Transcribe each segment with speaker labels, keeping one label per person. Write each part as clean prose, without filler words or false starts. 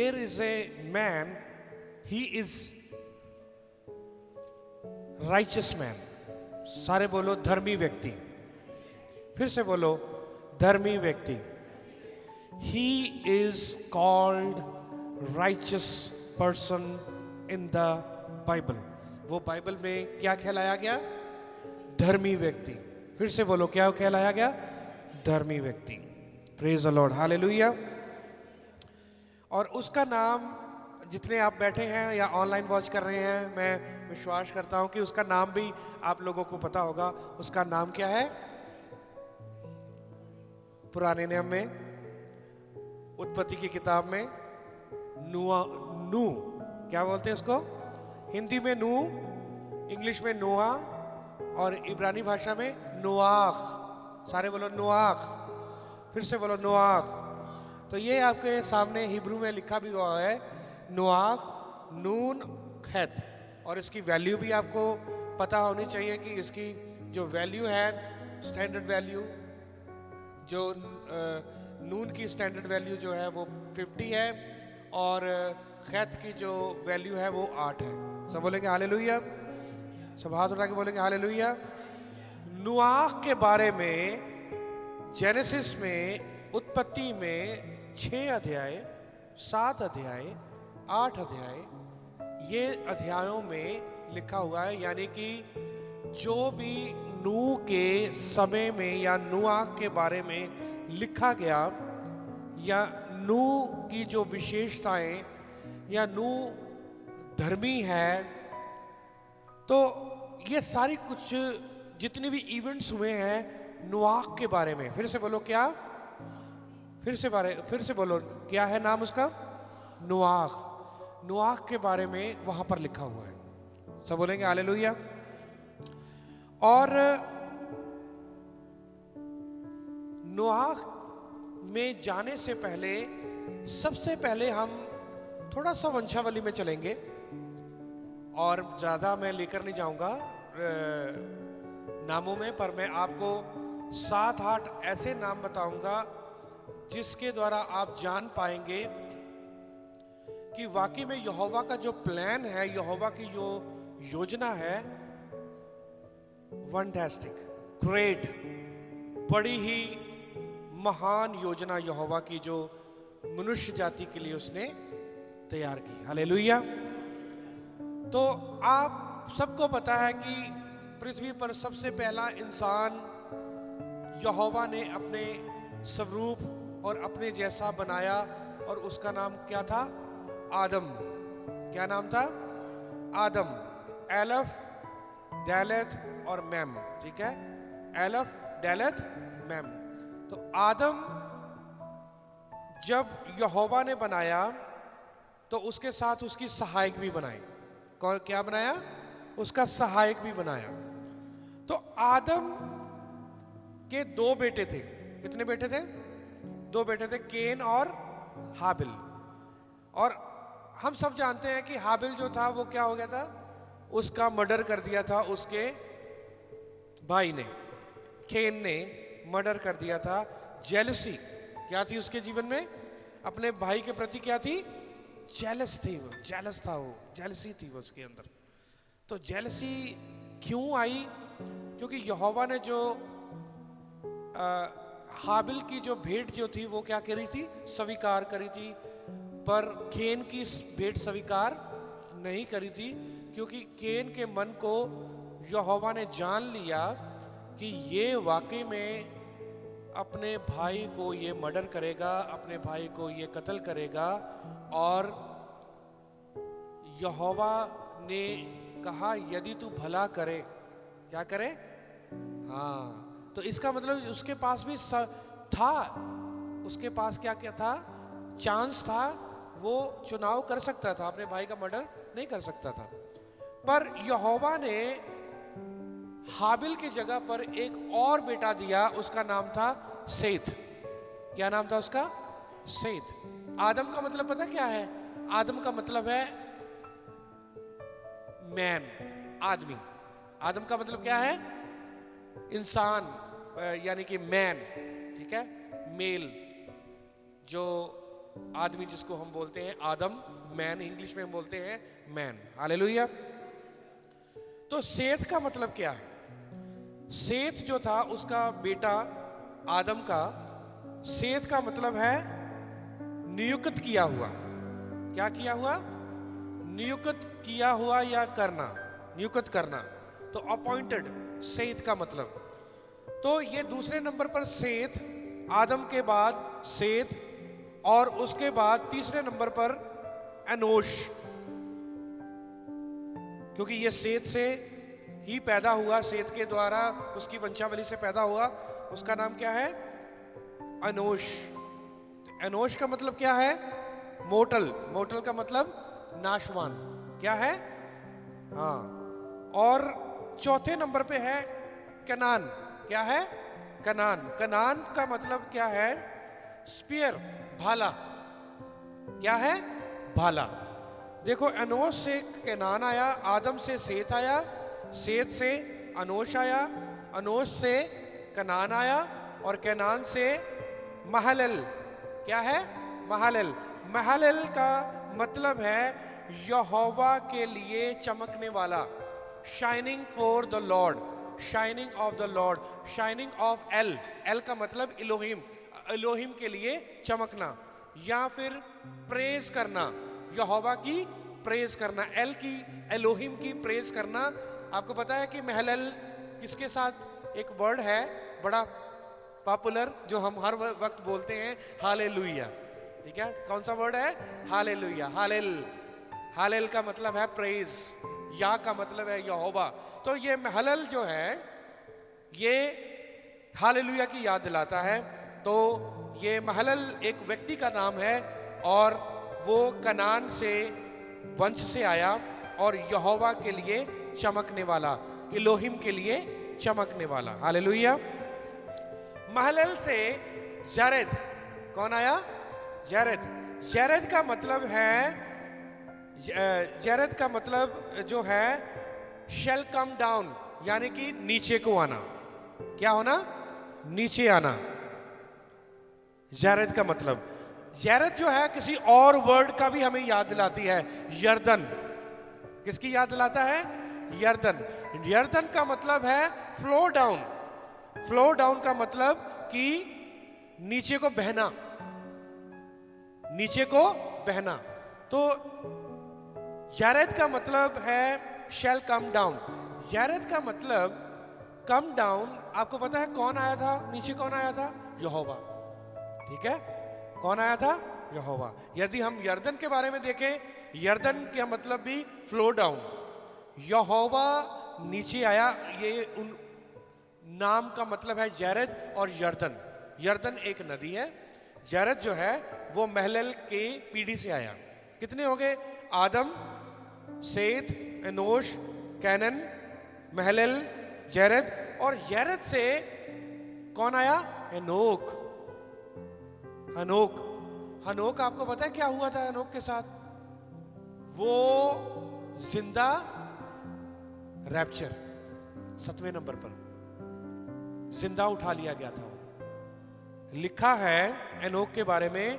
Speaker 1: There is a man, he is righteous man. सारे बोलो धर्मी व्यक्ति। फिर से बोलो धर्मी व्यक्ति। He is called righteous person in the Bible. वो बाइबल में क्या कहलाया गया? धर्मी व्यक्ति। फिर से बोलो क्या कहलाया गया? धर्मी व्यक्ति। Praise the Lord, hallelujah. और उसका नाम, जितने आप बैठे हैं या ऑनलाइन वॉच कर रहे हैं, मैं विश्वास करता हूं कि उसका नाम भी आप लोगों को पता होगा। उसका नाम क्या है? पुराने नियम में, उत्पत्ति की किताब में नू, क्या बोलते हैं उसको? हिंदी में नू, इंग्लिश में नोआ, और इब्रानी भाषा में नोआख। सारे बोलो नोआख। फिर से बोलो नोआख। तो ये आपके सामने हिब्रू में लिखा भी हुआ है, नोआख नून खैत। और इसकी वैल्यू भी आपको पता होनी चाहिए कि इसकी जो वैल्यू है, स्टैंडर्ड वैल्यू, जो नून की स्टैंडर्ड वैल्यू जो है वो 50 है, और खैत की जो वैल्यू है वो 8 है। सब बोलेंगे हालेलुया? सब हाथ उठा के बोलेंगे हालेलुया। नूआख के बारे में जेनेसिस में, उत्पत्ति में 6 अध्याय, 7 अध्याय, 8 अध्याय, ये अध्यायों में लिखा हुआ है। यानी कि जो भी नूह के समय में या नूआख के बारे में लिखा गया, या नूह की जो विशेषताएं, या नूह धर्मी है, तो ये सारी कुछ जितने भी इवेंट्स हुए हैं नूआख के बारे में। फिर से बोलो क्या? फिर से बोलो क्या है नाम उसका? नूआख। नूआख के बारे में वहां पर लिखा हुआ है। सब बोलेंगे हालेलुया। और नूआख में जाने से पहले, सबसे पहले हम थोड़ा सा वंशावली में चलेंगे, और ज़्यादा मैं लेकर नहीं जाऊंगा नामों में, पर मैं आपको 7-8 ऐसे नाम बताऊंगा जिसके द्वारा आप जान पाएंगे कि वाकई में यहोवा का जो प्लान है, यहोवा की जो योजना है, फैंटास्टिक, ग्रेट, बड़ी ही महान योजना यहोवा की जो मनुष्य जाति के लिए उसने तैयार की। हालेलुया। तो आप सबको पता है कि पृथ्वी पर सबसे पहला इंसान यहोवा ने अपने स्वरूप और अपने जैसा बनाया, और उसका नाम क्या था? आदम। क्या नाम था? आदम। एलफ, डेलेथ और मैम। ठीक है, एलफ, डेलेथ, मैम। तो आदम जब यहोवा ने बनाया तो उसके साथ उसकी सहायक भी बनाई। कौन? क्या बनाया? उसका सहायक भी बनाया। तो आदम के 2 बेटे थे। कितने बेटे थे? 2 बेटे थे, केन और हाबिल। और हम सब जानते हैं कि हाबिल जो था वो क्या हो गया था? उसका मर्डर कर दिया था उसके भाई ने। केन ने मर्डर कर दिया था। जेलसी क्या थी उसके जीवन में? अपने भाई के प्रति क्या थी? जेलस थी वो, जेलस था वो, जेलसी थी वो उसके अंदर। तो जेलसी क्यों आई? क्योंकि यहोवा ने जो हाबिल की जो भेंट जो थी वो क्या करी थी? स्वीकार करी थी, पर केन की भेंट स्वीकार नहीं करी थी, क्योंकि केन के मन को यहोवा ने जान लिया कि ये वाकई में अपने भाई को ये मर्डर करेगा, अपने भाई को ये कत्ल करेगा। और यहोवा ने कहा यदि तू भला करे, क्या करे? हाँ, तो इसका मतलब उसके पास भी था, उसके पास क्या क्या था? चांस था, वो चुनाव कर सकता था, अपने भाई का मर्डर नहीं कर सकता था। पर यहोवा ने हाबिल की जगह पर एक और बेटा दिया, उसका नाम था सेथ। क्या नाम था उसका? सेथ। आदम का मतलब पता क्या है? आदम का मतलब है मैन, आदमी। आदम का मतलब क्या है? इंसान, यानी कि मैन। ठीक है, मेल, जो आदमी जिसको हम बोलते हैं आदम, मैन इंग्लिश में हम बोलते हैं मैन। हालेलुया। तो सेथ का मतलब क्या है? सेथ जो था उसका बेटा आदम का, सेथ का मतलब है नियुक्त किया हुआ। क्या किया हुआ? नियुक्त किया हुआ या करना, नियुक्त करना। तो अपॉइंटेड, सेथ का मतलब। तो ये दूसरे नंबर पर सेथ, आदम के बाद सेथ, और उसके बाद तीसरे नंबर पर एनोश, क्योंकि ये सेथ से ही पैदा हुआ, सेथ के द्वारा उसकी वंशावली से पैदा हुआ। उसका नाम क्या है? एनोश। एनोश का मतलब क्या है? मोर्टल। मोर्टल का मतलब नाशवान। क्या है? हाँ। और चौथे नंबर पे है कनान। क्या है? कनान। कनान का मतलब क्या है? स्पीयर, भाला। क्या है? भाला। देखो, एनोश से केनान आया, आदम से सेथ आया, सेथ से अनोश आया, अनोश से कनान आया, और केनान से महलल। क्या है? महलल। महलल का मतलब है यहोवा के लिए चमकने वाला, shining for the Lord, shining of the Lord, shining of L. L का मतलब इलोहिम, इलोहिम के लिए चमकना, या फिर प्रेज करना, यहोवा की प्रेज करना, एल की, एलोहिम की प्रेज करना। आपको पता है कि महलल किसके साथ एक वर्ड है बड़ा पॉपुलर, जो हम हर वक्त बोलते हैं? हालेलुया। ठीक है, कौन सा वर्ड है? हालेलुया। हालेल, हालेल का मतलब है प्रेज, या का मतलब है यहोवा। तो ये महलल जो है ये हालेलुया की याद दिलाता है। तो ये महलल एक व्यक्ति का नाम है, और वो कनान से वंश से आया, और यहोवा के लिए चमकने वाला, इलोहिम के लिए चमकने वाला। हालेलुया। महलल से जरेद, कौन आया? जरेद। जरेद का मतलब है, जरेद का मतलब जो है शेल कम डाउन, यानी कि नीचे को आना। क्या होना? नीचे आना। जरेद का मतलब, जरेद जो है किसी और वर्ड का भी हमें याद दिलाती है, यर्दन। किसकी याद दिलाता है? यर्दन। यर्दन का मतलब है फ्लो डाउन। फ्लो डाउन का मतलब कि नीचे को बहना, नीचे को बहना। तो जरेद का मतलब है शैल कम डाउन। जरेद का मतलब कम डाउन। आपको पता है कौन आया था नीचे? कौन आया था? यहोवा। ठीक है, कौन आया था? यहोवा। यदि हम यर्दन के बारे में देखें, यर्दन का मतलब भी फ्लो डाउन, यहोवा नीचे आया। ये उन नाम का मतलब है जरेद और यर्दन। यर्दन एक नदी है, जरेद जो है वो महलल के पीढ़ी से आया। कितने हो गए? आदम, सेथ, एनोश, कैनन, महलल, जरेद, और जरेद से कौन आया? एनोक। हनोक। हनोक, आपको पता है क्या हुआ था हनोक के साथ? वो जिंदा, रैप्चर, 7वें नंबर पर जिंदा उठा लिया गया था। लिखा है एनोक के बारे में,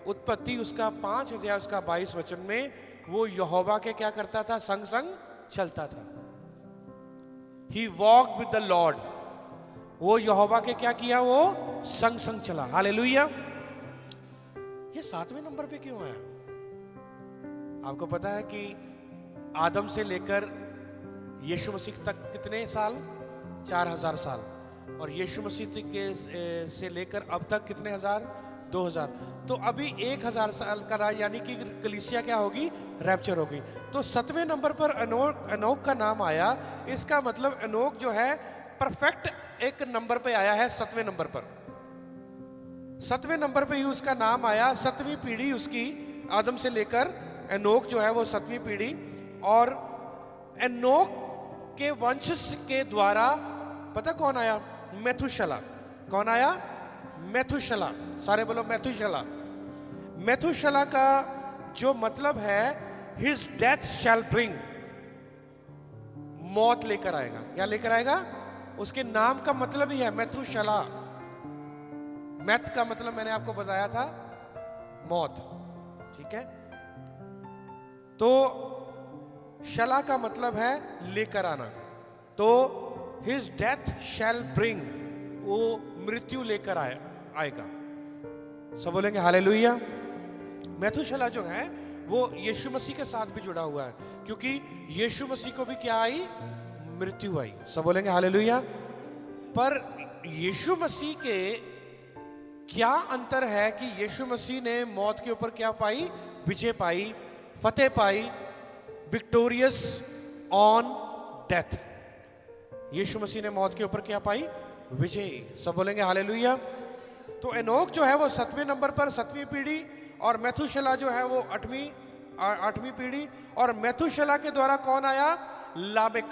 Speaker 1: उत्पत्ति उसका 5 अध्याय उसका 22 वचन में, वो यहोवा के क्या करता था? संग संग चलता था। ही वॉक विद द लॉर्ड। वो यहोवा के क्या किया? वो संग संग चला। हालेलुया। ये 7वें नंबर पे क्यों आया? आपको पता है कि आदम से लेकर यीशु मसीह तक कितने साल? 4000 साल। और यीशु मसीह के से लेकर अब तक कितने हजार? 2000। तो अभी 1000 साल का राज, यानी कि कलीसिया क्या होगी? रैप्चर होगी। तो 7वें नंबर पर एनोक का नाम आया। इसका मतलब एनोक जो है परफेक्ट एक नंबर पे आया है, 7वें नंबर पर। 7वें नंबर पे ही उसका नाम आया। 7वीं पीढ़ी उसकी, आदम से लेकर एनोक जो है वो 7वीं पीढ़ी। और एनोक के वंश के द्वारा पता कौन आया? मेथुशला। कौन आया? मेथुशला। सारे बोलो मेथुशला। मेथुशला का जो मतलब है हिज डेथ शैल ब्रिंग, मौत लेकर आएगा। क्या लेकर आएगा? उसके नाम का मतलब ही है मेथुशला। मैथ का मतलब मैंने आपको बताया था, मौत, ठीक है। तो शला का मतलब है लेकर आना, तो हिज डेथ शैल ब्रिंग, वो मृत्यु लेकर आएगा। सब बोलेंगे हालेलुया। मैथुशला जो है वो यीशु मसीह के साथ भी जुड़ा हुआ है, क्योंकि यीशु मसीह को भी क्या आई? मृत्यु आई। सब बोलेंगे हालेलुया। पर यीशु मसीह के क्या अंतर है कि यीशु मसीह ने मौत के ऊपर क्या पाई? विजय पाई, फतेह पाई, विक्टोरियस ऑन डेथ। यीशु मसीह ने मौत के ऊपर क्या पाई? विजय। सब बोलेंगे हालेलुया। तो एनोक जो है वो 7वें नंबर पर, 7वीं पीढ़ी, और मैथुशला जो है वो 8वीं पीढ़ी। और मैथुशला के द्वारा कौन आया? लामेक।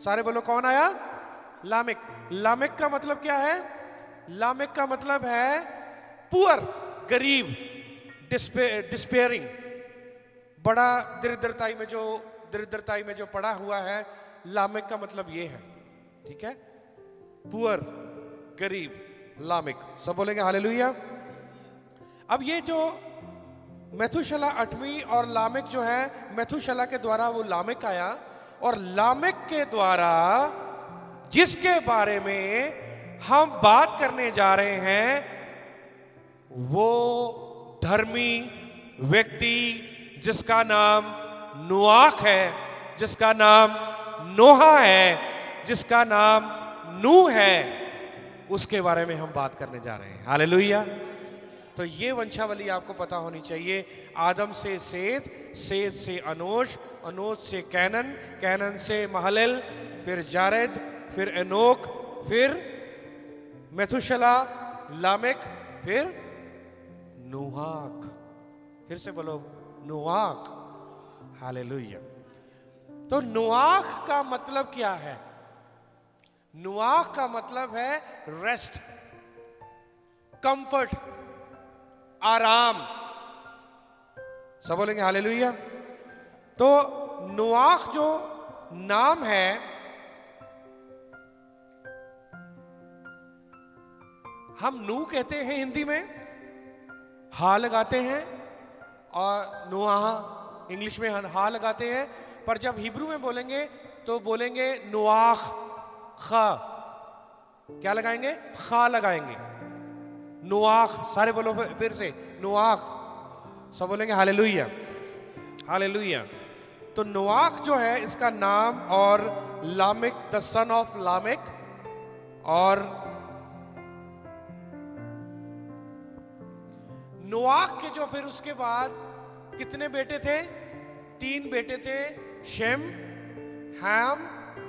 Speaker 1: सारे बोलो कौन आया? लामेक। लामेक का मतलब क्या है? लामेक का मतलब है पुअर, गरीब, डिस्पेयरिंग, बड़ा दरिद्रताई में जो पड़ा हुआ है, लामेक का मतलब ये है, ठीक है। पुअर, गरीब, लामेक। सब बोलेंगे हालेलुया। अब ये जो मैथुशला 8वीं और लामेक जो है, मैथुशला के द्वारा वो लामेक आया, और लामेक के द्वारा जिसके बारे में हम बात करने जा रहे हैं वो धर्मी व्यक्ति जिसका नाम नोआख है, जिसका नाम नोहा है, जिसका नाम नूह है, उसके बारे में हम बात करने जा रहे हैं। हालेलुया। तो ये वंशावली आपको पता होनी चाहिए। आदम से सेत, सेत से अनोश, अनोश से कैनन, कैनन से महलल, फिर जारेद, फिर एनोक, फिर मैथुशला, लामेक, फिर नूहाक। फिर से बोलो नूआख। हालेलुया। तो नूआख का मतलब क्या है? नूआख का मतलब है रेस्ट, कंफर्ट, आराम। सब बोलेंगे हालेलुया। तो नूआख जो नाम है, हम नू कहते हैं हिंदी में, हा लगाते हैं, और नोआहा इंग्लिश में हा लगाते हैं, पर जब हिब्रू में बोलेंगे तो बोलेंगे नोआख, खा। क्या लगाएंगे? खा लगाएंगे। नोआख। सारे बोलो फिर से नोआख। सब बोलेंगे हालेलुया, हालेलुया। तो नोआख जो है इसका नाम, और Lamech the son of Lamech, और नोआख के जो फिर उसके बाद कितने बेटे थे? 3 बेटे थे, शेम, हाम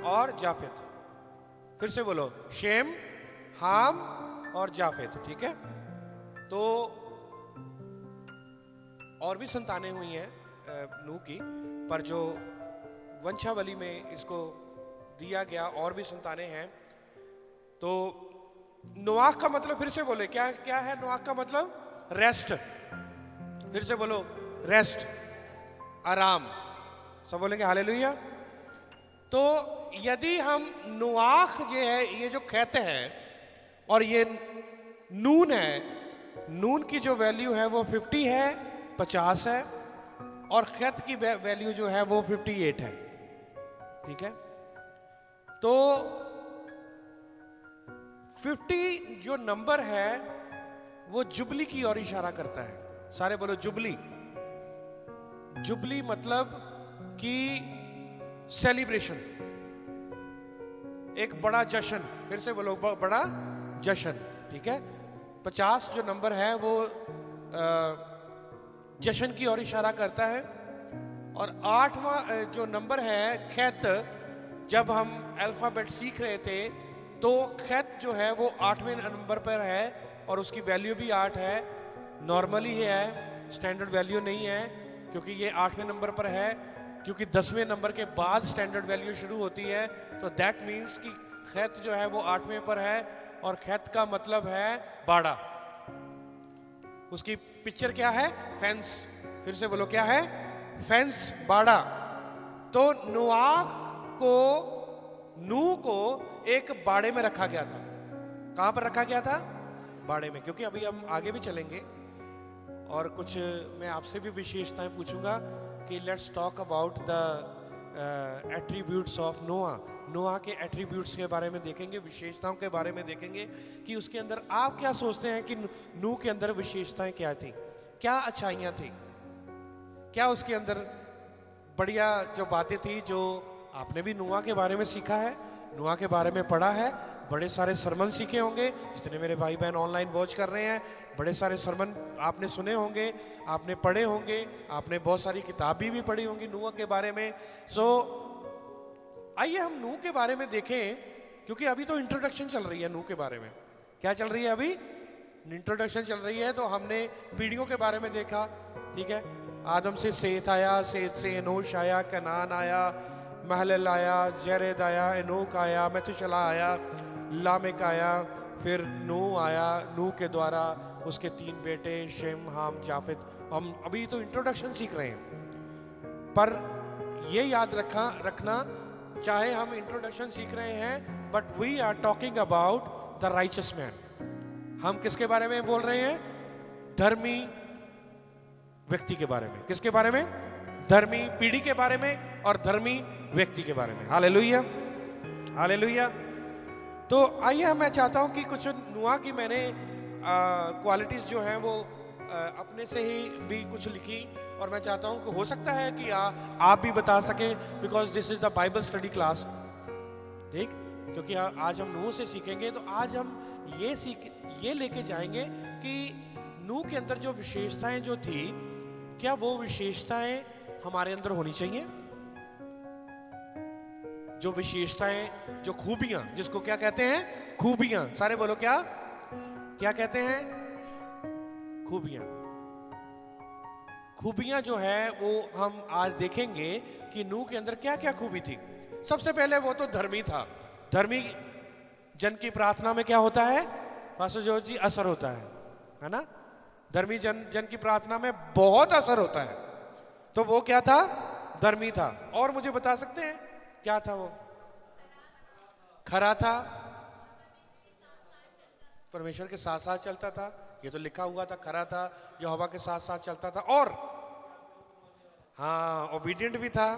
Speaker 1: और जाफेत। फिर से बोलो शेम, हाम और जाफेत, ठीक है। तो और भी संतानें हुई हैं नूह की, पर जो वंशावली में इसको दिया गया और भी संतानें हैं। तो नोआख का मतलब फिर से बोले क्या क्या है? नोआख का मतलब रेस्ट। फिर से बोलो रेस्ट, आराम। सब बोलेंगे हालेलुया। तो यदि हम नोआख जो है, ये जो कहते हैं, और ये नून है, नून की जो वैल्यू है वो 50 है, 50 है, और खैत की वैल्यू जो है वो 58 है, ठीक है। तो 50 जो नंबर है वो जुबली की ओर इशारा करता है। सारे बोलो जुबली। जुबली मतलब कि सेलिब्रेशन, एक बड़ा जश्न। फिर से बोलो बड़ा जश्न, ठीक है। 50 जो नंबर है वो जश्न की ओर इशारा करता है। और 8वां जो नंबर है खैत, जब हम अल्फाबेट सीख रहे थे तो खैत जो है वो 8वें नंबर पर है, और उसकी वैल्यू भी 8 है। नॉर्मली है, स्टैंडर्ड वैल्यू नहीं है, क्योंकि ये 8वें नंबर पर है, क्योंकि 10वें नंबर के बाद स्टैंडर्ड वैल्यू शुरू होती है। तो दैट मीन्स कि खैत जो है वो 8वें पर है, और खैत का मतलब है बाड़ा। उसकी पिक्चर क्या है? फेंस। फिर से बोलो क्या है? फेंस, बाड़ा। तो नूह को एक बाड़े में रखा गया था। कहां पर रखा गया था? बाड़े में। क्योंकि अभी हम आगे भी चलेंगे, और कुछ मैं आपसे भी विशेषताएं पूछूंगा कि let's talk about the attributes of नोआ। नोआ के एट्रीब्यूट्स के बारे में देखेंगे, विशेषताओं के बारे में देखेंगे कि उसके अंदर आप क्या सोचते हैं कि नूह के अंदर विशेषताएं क्या थी, क्या अच्छाइयाँ थी, क्या उसके अंदर बढ़िया जो बातें थी जो आपने भी नोआ के बारे में सीखा है, नोआ के बारे में पढ़ा है। बड़े सारे सरमन सीखे होंगे, जितने मेरे भाई बहन ऑनलाइन वॉच कर रहे हैं, बड़े सारे सरमन आपने सुने होंगे, आपने पढ़े होंगे, आपने बहुत सारी किताबें भी पढ़ी होंगी नूह के बारे में। सो आइए हम नूह के बारे में देखें, क्योंकि अभी तो इंट्रोडक्शन चल रही है नूह के बारे में। क्या चल रही है अभी? इंट्रोडक्शन चल रही है। तो हमने पीढ़ियों के बारे में देखा, ठीक है। आदम से सेत आया, सेत से एनोश आया, कनान आया, महलल आया, जरेद आया, एनोक आया, मेथुशला आया, लामेक आया, फिर नूह आया। नूह के द्वारा उसके 3 बेटे शेम, हाम, जाफेद। हम अभी तो इंट्रोडक्शन सीख रहे हैं, पर ये याद रखना चाहे हम इंट्रोडक्शन सीख रहे हैं, but we are talking about the righteous man. हम किसके बारे में बोल रहे हैं? धर्मी व्यक्ति के बारे में। किसके बारे में? धर्मी पीढ़ी के बारे में और धर्मी व्यक्ति के बारे में। Hallelujah, hallelujah. तो आइए मैं चाहता हूं कि कुछ नूह की मैंने क्वालिटीज जो हैं वो अपने से ही भी कुछ लिखी, और मैं चाहता हूं कि हो सकता है कि आप भी बता सके, because this is the Bible study class, ठीक। क्योंकि आज हम नूह से सीखेंगे, तो आज हम ये लेके जाएंगे कि नूह के अंदर जो विशेषताएं जो थी, क्या वो विशेषताएं हमारे अंदर होनी चाहिए? जो विशेषताएं, जो खूबियां, जिसको क्या कहते हैं? खूबियां। सारे बोलो, क्या क्या कहते हैं? खूबियां। खूबियां जो है वो हम आज देखेंगे कि नूह के अंदर क्या क्या खूबी थी। सबसे पहले वो तो धर्मी था। धर्मी जन की प्रार्थना में क्या होता है पास्टर जॉर्ज जी? असर होता है ना। धर्मी जन की प्रार्थना में बहुत असर होता है। तो वो क्या था? धर्मी था। और मुझे बता सकते हैं क्या था वो? खरा था, परमेश्वर के साथ साथ चलता था। ये तो लिखा हुआ था, खरा था, यहोवा के साथ साथ चलता था, और हाँ, ओबीडिएंट भी था।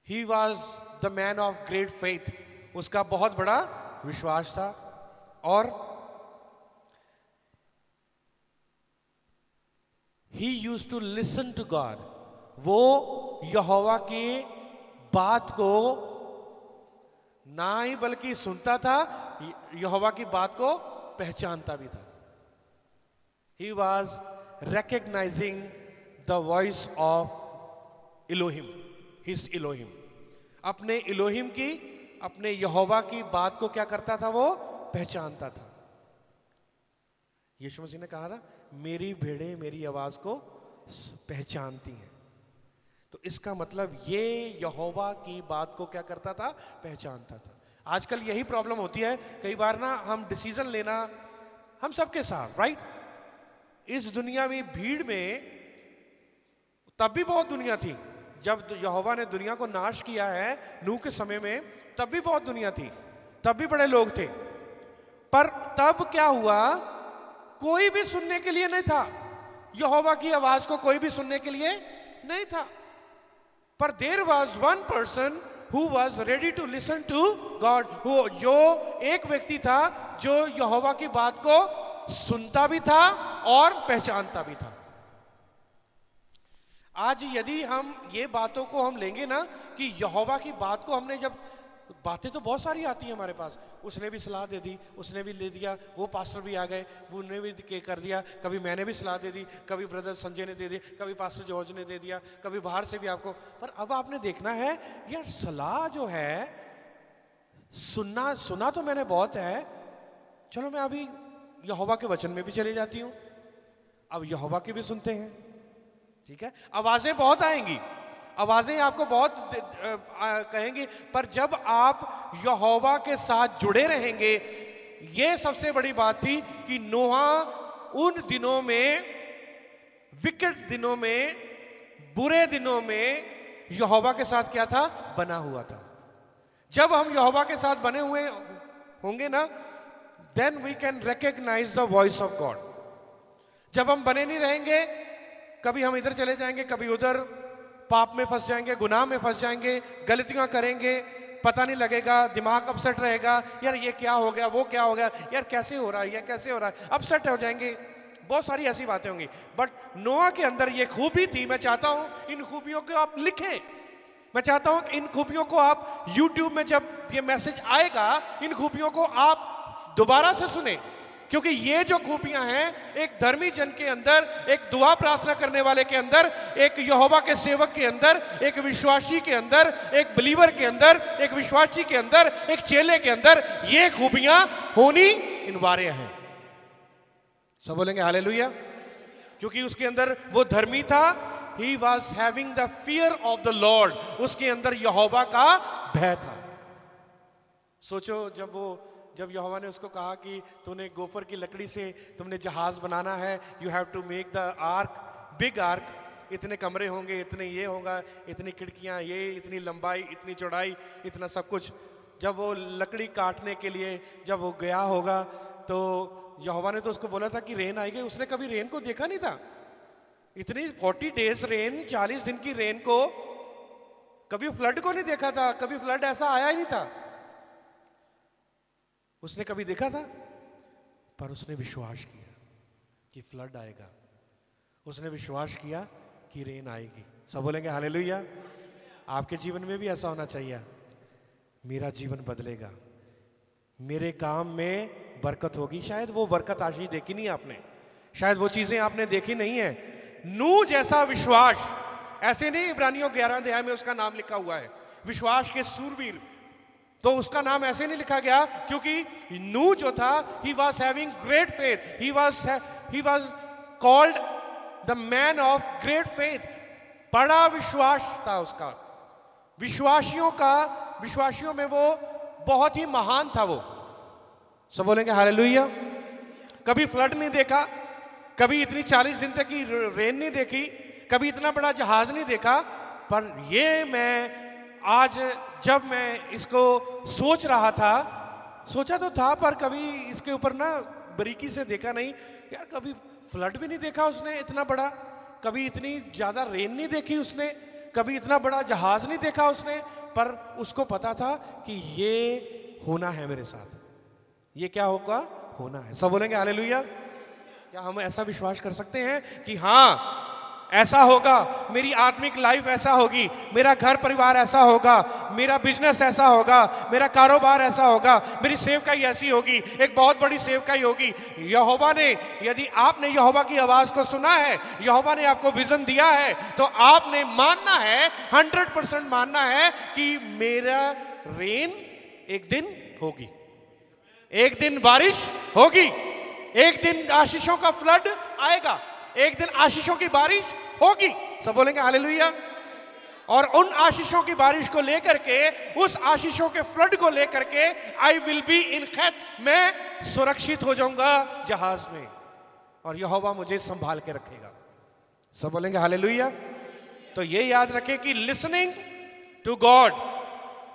Speaker 1: He was the man of great faith. उसका बहुत बड़ा विश्वास था। और he used to listen to God। वो यहोवा की बात को ना ही बल्कि सुनता था, यहोवा की बात को पहचानता भी था। He was recognizing the voice of Elohim, his Elohim। अपने इलोहिम की, अपने यहोवा की बात को क्या करता था? वो पहचानता था। यीशु मसीह ने कहा था, मेरी भेड़ें मेरी आवाज को पहचानती हैं। तो इसका मतलब ये यहोवा की बात को क्या करता था? पहचानता था। आजकल यही प्रॉब्लम होती है कई बार ना, हम डिसीजन लेना, हम सबके साथ, राइट। इस दुनिया में भीड़ में, तब भी बहुत दुनिया थी जब यहोवा ने दुनिया को नाश किया है नूह के समय में, तब भी बहुत दुनिया थी, तब भी बड़े लोग थे। पर तब क्या हुआ? कोई भी सुनने के लिए नहीं था। यहोवा की आवाज को कोई भी सुनने के लिए नहीं था। पर there was one person who was ready to listen to God. जो एक व्यक्ति था जो यहोवा की बात को सुनता भी था और पहचानता भी था। आज यदि हम ये बातों को हम लेंगे ना कि यहोवा की बात को हमने, जब बातें तो बहुत सारी आती हैं हमारे पास, उसने भी सलाह दे दी, उसने भी ले दिया, वो पास्टर भी आ गए, वो उन्होंने भी कर दिया, कभी मैंने भी सलाह दे दी, कभी ब्रदर संजय ने दे दी, कभी पास्टर जॉर्ज ने दे दिया, कभी बाहर से भी आपको। पर अब आपने देखना है यार, सलाह जो है, सुना तो मैंने बहुत है। चलो मैं अभी यहोवा के वचन में भी चले जाती हूँ, अब यहोवा के भी सुनते हैं, ठीक है। आवाजें बहुत आएंगी, आवाजें आपको बहुत कहेंगे, पर जब आप यहोवा के साथ जुड़े रहेंगे, ये सबसे बड़ी बात थी कि नोहा उन दिनों में, विकट दिनों में, बुरे दिनों में यहोवा के साथ क्या था? बना हुआ था। जब हम यहोवा के साथ बने हुए होंगे ना, then we can recognise the voice of God. जब हम बने नहीं रहेंगे, कभी हम इधर चले जाएंगे, कभी उधर, पाप में फंस जाएंगे, गुनाह में फंस जाएंगे, गलतियां करेंगे, पता नहीं लगेगा, दिमाग अपसेट रहेगा, यार ये क्या हो गया, वो क्या हो गया, यार कैसे हो रहा है, ये कैसे हो रहा है, अपसेट हो जाएंगे, बहुत सारी ऐसी बातें होंगी। बट नोआ के अंदर ये खूबी थी। मैं चाहता हूं इन खूबियों को आप लिखें, मैं चाहता हूं कि इन खूबियों को आप YouTube में जब ये मैसेज आएगा, इन खूबियों को आप दोबारा से सुने, क्योंकि ये जो खूबियां हैं एक धर्मी जन के अंदर, एक दुआ प्रार्थना करने वाले के अंदर, एक यहोवा के सेवक के अंदर, एक विश्वासी के अंदर, एक बिलीवर के अंदर, एक विश्वासी के अंदर, एक चेले के अंदर ये खूबियां होनी अनिवार्य हैं। सब बोलेंगे हालेलुया। क्योंकि उसके अंदर वो धर्मी था, he was having the fear of the Lord, उसके अंदर यहोवा का भय था। सोचो जब यहोवा ने उसको कहा कि तूने गोफर की लकड़ी से तुमने जहाज बनाना है, you have to make the ark, big ark, इतने कमरे होंगे, इतने ये होगा, इतनी खिड़कियां, ये इतनी लंबाई, इतनी चौड़ाई, इतना सब कुछ। जब वो लकड़ी काटने के लिए जब वो गया होगा तो यहोवा ने तो उसको बोला था कि रेन आएगी, उसने कभी रेन को देखा नहीं था। इतनी 40 डेज रेन, 40 दिन की रेन को, कभी फ्लड को नहीं देखा था, कभी फ्लड ऐसा आया ही नहीं था, उसने कभी देखा था? पर उसने विश्वास किया कि फ्लड आएगा, उसने विश्वास किया कि रेन आएगी। सब बोलेंगे हालेलुया। आपके जीवन में भी ऐसा होना चाहिए, मेरा जीवन बदलेगा, मेरे काम में बरकत होगी। शायद वो बरकत आशीष देखी नहीं आपने, शायद वो चीजें आपने देखी नहीं है। नूह जैसा विश्वास, ऐसे नहीं इब्रानियों 11 अध्याय में उसका नाम लिखा हुआ है विश्वास के सूरवीर, तो उसका नाम ऐसे नहीं लिखा गया क्योंकि नूह जो था, he was having great faith, he was called the man of great faith. बड़ा विश्वास था उसका, विश्वासियों में वो बहुत ही महान था वो। सब बोलेंगे हालेलुया। कभी फ्लड नहीं देखा, कभी इतनी 40 दिन तक की रेन नहीं देखी, कभी इतना बड़ा जहाज नहीं देखा, पर ये मैं आज जब मैं इसको सोच रहा था, सोचा तो था पर कभी इसके ऊपर ना बारीकी से देखा नहीं। यार कभी फ्लड भी नहीं देखा उसने इतना बड़ा, कभी इतनी ज्यादा रेन नहीं देखी उसने, कभी इतना बड़ा जहाज नहीं देखा उसने, पर उसको पता था कि ये होना है मेरे साथ, ये क्या होगा, होना है। सब बोलेंगे हालेलुया। क्या हम ऐसा विश्वास कर सकते हैं कि हाँ ऐसा होगा, मेरी आत्मिक लाइफ ऐसा होगी, मेरा घर परिवार ऐसा होगा, मेरा बिजनेस ऐसा होगा, मेरा कारोबार ऐसा होगा, मेरी सेवकाई ऐसी होगी, एक बहुत बड़ी सेवकाई होगी। यहोवा ने, यदि आपने यहोवा की आवाज को सुना है, यहोवा ने आपको विजन दिया है, तो आपने मानना है, 100% मानना है कि मेरा रेन एक दिन होगी, एक दिन बारिश होगी, एक दिन आशीषों का फ्लड आएगा, एक दिन आशीषों की बारिश होगी। सब बोलेंगे हालेलुया। और उन आशीषों की बारिश को लेकर के, उस आशीषों के फ्लड को लेकर के, आई विल बी इन खैत, मैं सुरक्षित हो जाऊंगा जहाज में, और यहोवा मुझे संभाल के रखेगा। सब बोलेंगे हालेलुया। तो ये याद रखें कि लिसनिंग टू गॉड,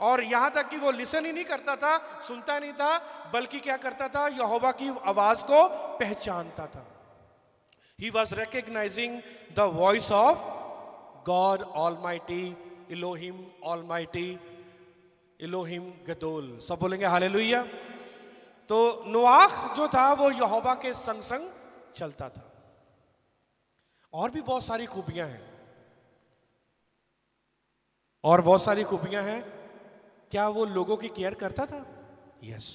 Speaker 1: और यहां तक कि वो लिसन ही नहीं करता था, सुनता नहीं था, बल्कि क्या करता था, यहोवा की आवाज को पहचानता था। He was recognizing the voice of God Almighty, Elohim Almighty, Elohim Gadol। सब बोलेंगे हालेलुया। तो नोआह जो था वो यहोवा के संग संग चलता था। और भी बहुत सारी खूबियां हैं, और बहुत सारी खूबियां हैं। क्या वो लोगों की केयर करता था? यस,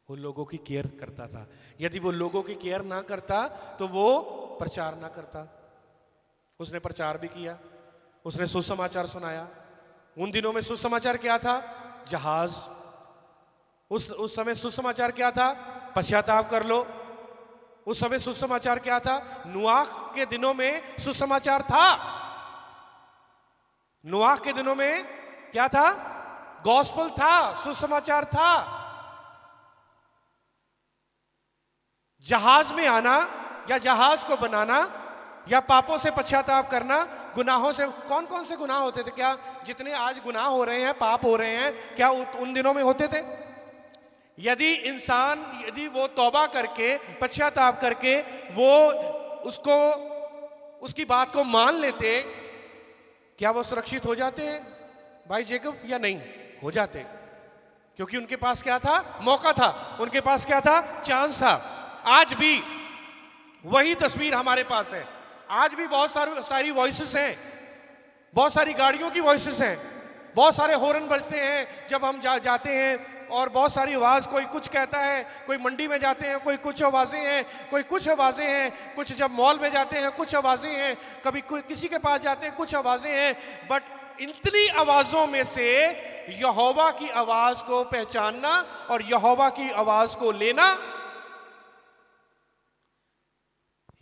Speaker 1: वो लोगों की केयर करता था। यदि वो लोगों की केयर ना करता तो वो प्रचार ना करता। उसने प्रचार भी किया, उसने सुसमाचार सुनाया। उन दिनों में सुसमाचार क्या था? जहाज। उस समय सुसमाचार क्या था? पश्चाताप कर लो। उस समय सुसमाचार क्या था? नूआह के दिनों में सुसमाचार था। नूआह के दिनों में क्या था? गॉस्पेल था, सुसमाचार था। जहाज में आना या जहाज को बनाना या पापों से पश्चाताप करना, गुनाहों से, कौन कौन से गुनाह होते थे? क्या जितने आज गुनाह हो रहे हैं, पाप हो रहे हैं, क्या उन दिनों में होते थे? यदि वो तौबा करके पश्चाताप करके वो उसकी बात को मान लेते, क्या वो सुरक्षित हो जाते हैं भाई जेकब या नहीं हो जाते? क्योंकि उनके पास क्या था? मौका था। उनके पास क्या था? चांस था। आज भी वही तस्वीर हमारे पास है। आज भी बहुत सारी वॉइसेस हैं, बहुत सारी गाड़ियों की वॉइसेस हैं, बहुत सारे हॉर्न बजते हैं जब हम जाते हैं, और बहुत सारी आवाज़, कोई कुछ कहता है, कोई मंडी में जाते हैं कोई कुछ आवाज़ें हैं, कोई कुछ आवाज़ें हैं, कुछ जब मॉल में जाते हैं कुछ आवाज़ें हैं, कभी किसी के पास जाते हैं कुछ आवाज़ें हैं। बट इतनी आवाज़ों में से यहोवा की आवाज़ को पहचानना और यहोवा की आवाज़ को लेना,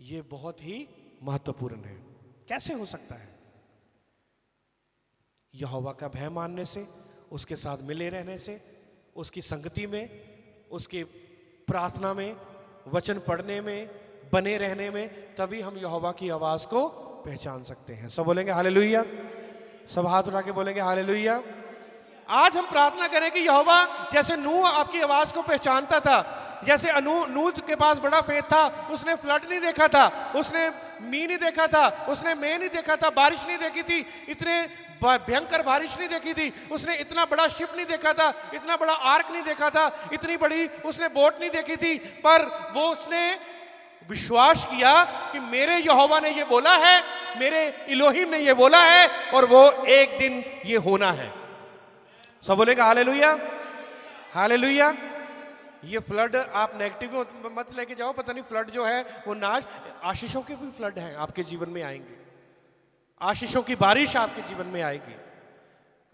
Speaker 1: ये बहुत ही महत्वपूर्ण है। कैसे हो सकता है? यहोवा का भय मानने से, उसके साथ मिले रहने से, उसकी संगति में, उसके प्रार्थना में, वचन पढ़ने में, बने रहने में, तभी हम यहोवा की आवाज को पहचान सकते हैं। सब बोलेंगे हालेलुया? सब हाथ उठा के बोलेंगे हालेलुया? आज हम प्रार्थना करें कि यहोवा, जैसे नूह आपकी आवाज को पहचानता था, जैसे नूह के पास बड़ा फेथ था, उसने फ्लड नहीं देखा था, उसने मी नहीं देखा था, उसने मे नहीं देखा था, बारिश नहीं देखी थी, इतने भयंकर बारिश नहीं देखी थी, उसने इतना बड़ा शिप नहीं देखा था, इतना बड़ा आर्क नहीं देखा था, इतनी बड़ी उसने बोट नहीं देखी थी, पर वो उसने विश्वास किया कि मेरे यहोवा ने ये बोला है, मेरे इलोहिम ने ये बोला है, और वो एक दिन ये होना है। सब बोलेगा हालेलुया? हालेलुया? ये फ्लड आप नेगेटिव मत लेके जाओ, पता नहीं फ्लड जो है वो नाश, आशीषों के भी फ्लड हैं आपके जीवन में आएंगे, आशीषों की बारिश आपके जीवन में आएगी।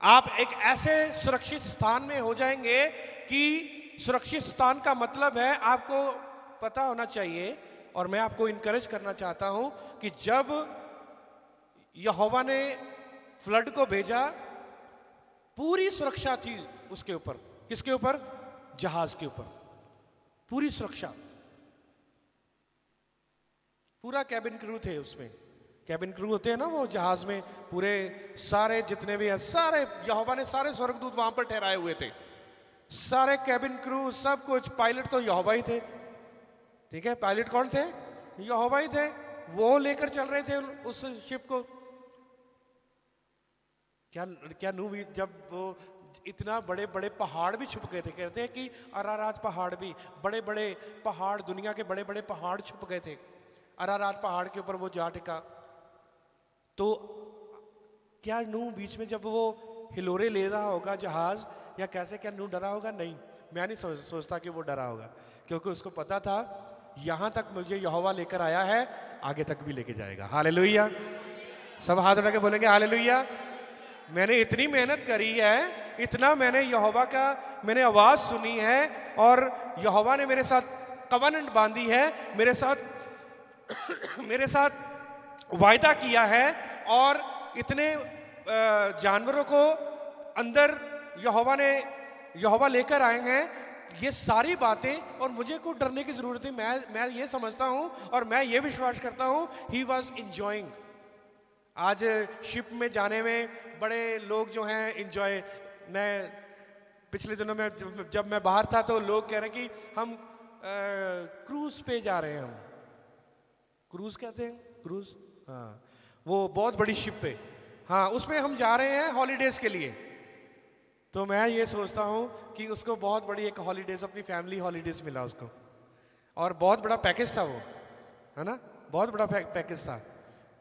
Speaker 1: आप एक ऐसे सुरक्षित स्थान में हो जाएंगे कि सुरक्षित स्थान का मतलब है, आपको पता होना चाहिए, और मैं आपको इनकरेज करना चाहता हूं कि जब यहोवा ने फ्लड को भेजा, पूरी सुरक्षा थी उसके ऊपर। किसके ऊपर? जहाज के ऊपर पूरी सुरक्षा, पूरा कैबिन क्रू थे उसमें। कैबिन क्रू होते हैं ना वो जहाज में, पूरे सारे जितने भी हैं, सारे यहोवा ने सारे स्वर्गदूत वहां पर ठहराए हुए थे, सारे कैबिन क्रू, सब कुछ। पायलट तो यहोवा ही थे, ठीक है? पायलट कौन थे? यहोवा ही थे। वो लेकर चल रहे थे उस शिप को। क्या नूह, जब वो इतना बड़े बड़े पहाड़ भी छुप गए थे, कहते हैं कि अरारात पहाड़ भी, बड़े बड़े पहाड़, दुनिया के बड़े बड़े पहाड़ छुप गए थे, अरारात पहाड़ के ऊपर वो जा टिका। तो क्या नूह बीच में जब वो हिलोरे ले रहा होगा जहाज, या कैसे, क्या नूह डरा होगा? नहीं, मैं नहीं सोचता कि वो डरा होगा, क्योंकि उसको पता था यहां तक मुझे यहोवा लेकर आया है, आगे तक भी लेके जाएगा। हालेलुया? सब हाथ उठा के बोलेंगे हालेलुया? मैंने इतनी मेहनत करी है, इतना मैंने यहोवा का मैंने आवाज सुनी है, और यहोवा ने मेरे साथ कवनेंट बांधी है, मेरे साथ वायदा किया है, और इतने जानवरों को अंदर यहोवा लेकर आए हैं। ये सारी बातें, और मुझे कोई डरने की जरूरत है। मैं ये समझता हूं और मैं ये विश्वास करता हूं, ही वॉज इंजॉइंग। आज शिप में जाने में बड़े लोग जो हैं इंजॉय, मैं पिछले दिनों में जब मैं बाहर था तो लोग कह रहे हैं कि हम क्रूज पे जा रहे हैं। हम क्रूज कहते हैं, क्रूज, हाँ, वो बहुत बड़ी शिप पे, हाँ, उसमें हम जा रहे हैं हॉलीडेज के लिए। तो मैं ये सोचता हूँ कि उसको बहुत बड़ी एक हॉलीडेज, अपनी फैमिली हॉलीडेज मिला उसको, और बहुत बड़ा पैकेज था वो, है ना? बहुत बड़ा पैकेज था।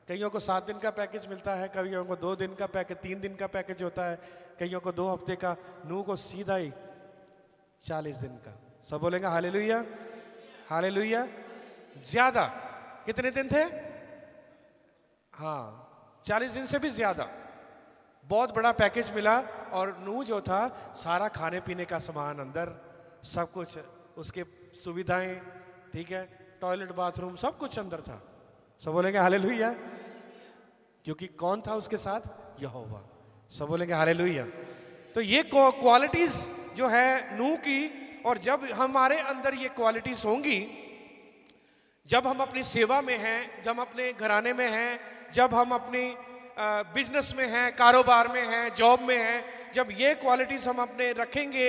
Speaker 1: कईयों को 7 दिन का पैकेज मिलता है, कईयों को 2 दिन का पैकेज, 3 दिन का पैकेज होता है, कईयों को 2 हफ्ते का। नूह को सीधा ही 40 दिन का। सब बोलेंगे हालेलुया? हालेलुया? ज्यादा कितने दिन थे? हाँ, 40 दिन से भी ज्यादा, बहुत बड़ा पैकेज मिला। और नूह जो था, सारा खाने पीने का सामान अंदर, सब कुछ, उसके सुविधाएं, ठीक है, टॉयलेट बाथरूम सब कुछ अंदर था। सब बोलेंगे हालेलुया? क्योंकि कौन था उसके साथ? यहोवा। सब बोलेंगे हालेलुया? तो ये क्वालिटीज जो है नूह की, और जब हमारे अंदर ये क्वालिटीज होंगी, जब हम अपनी सेवा में हैं, जब हम अपने घराने में हैं, जब हम अपनी बिजनेस में हैं, कारोबार में हैं, जॉब में हैं, जब ये क्वालिटीज हम अपने रखेंगे,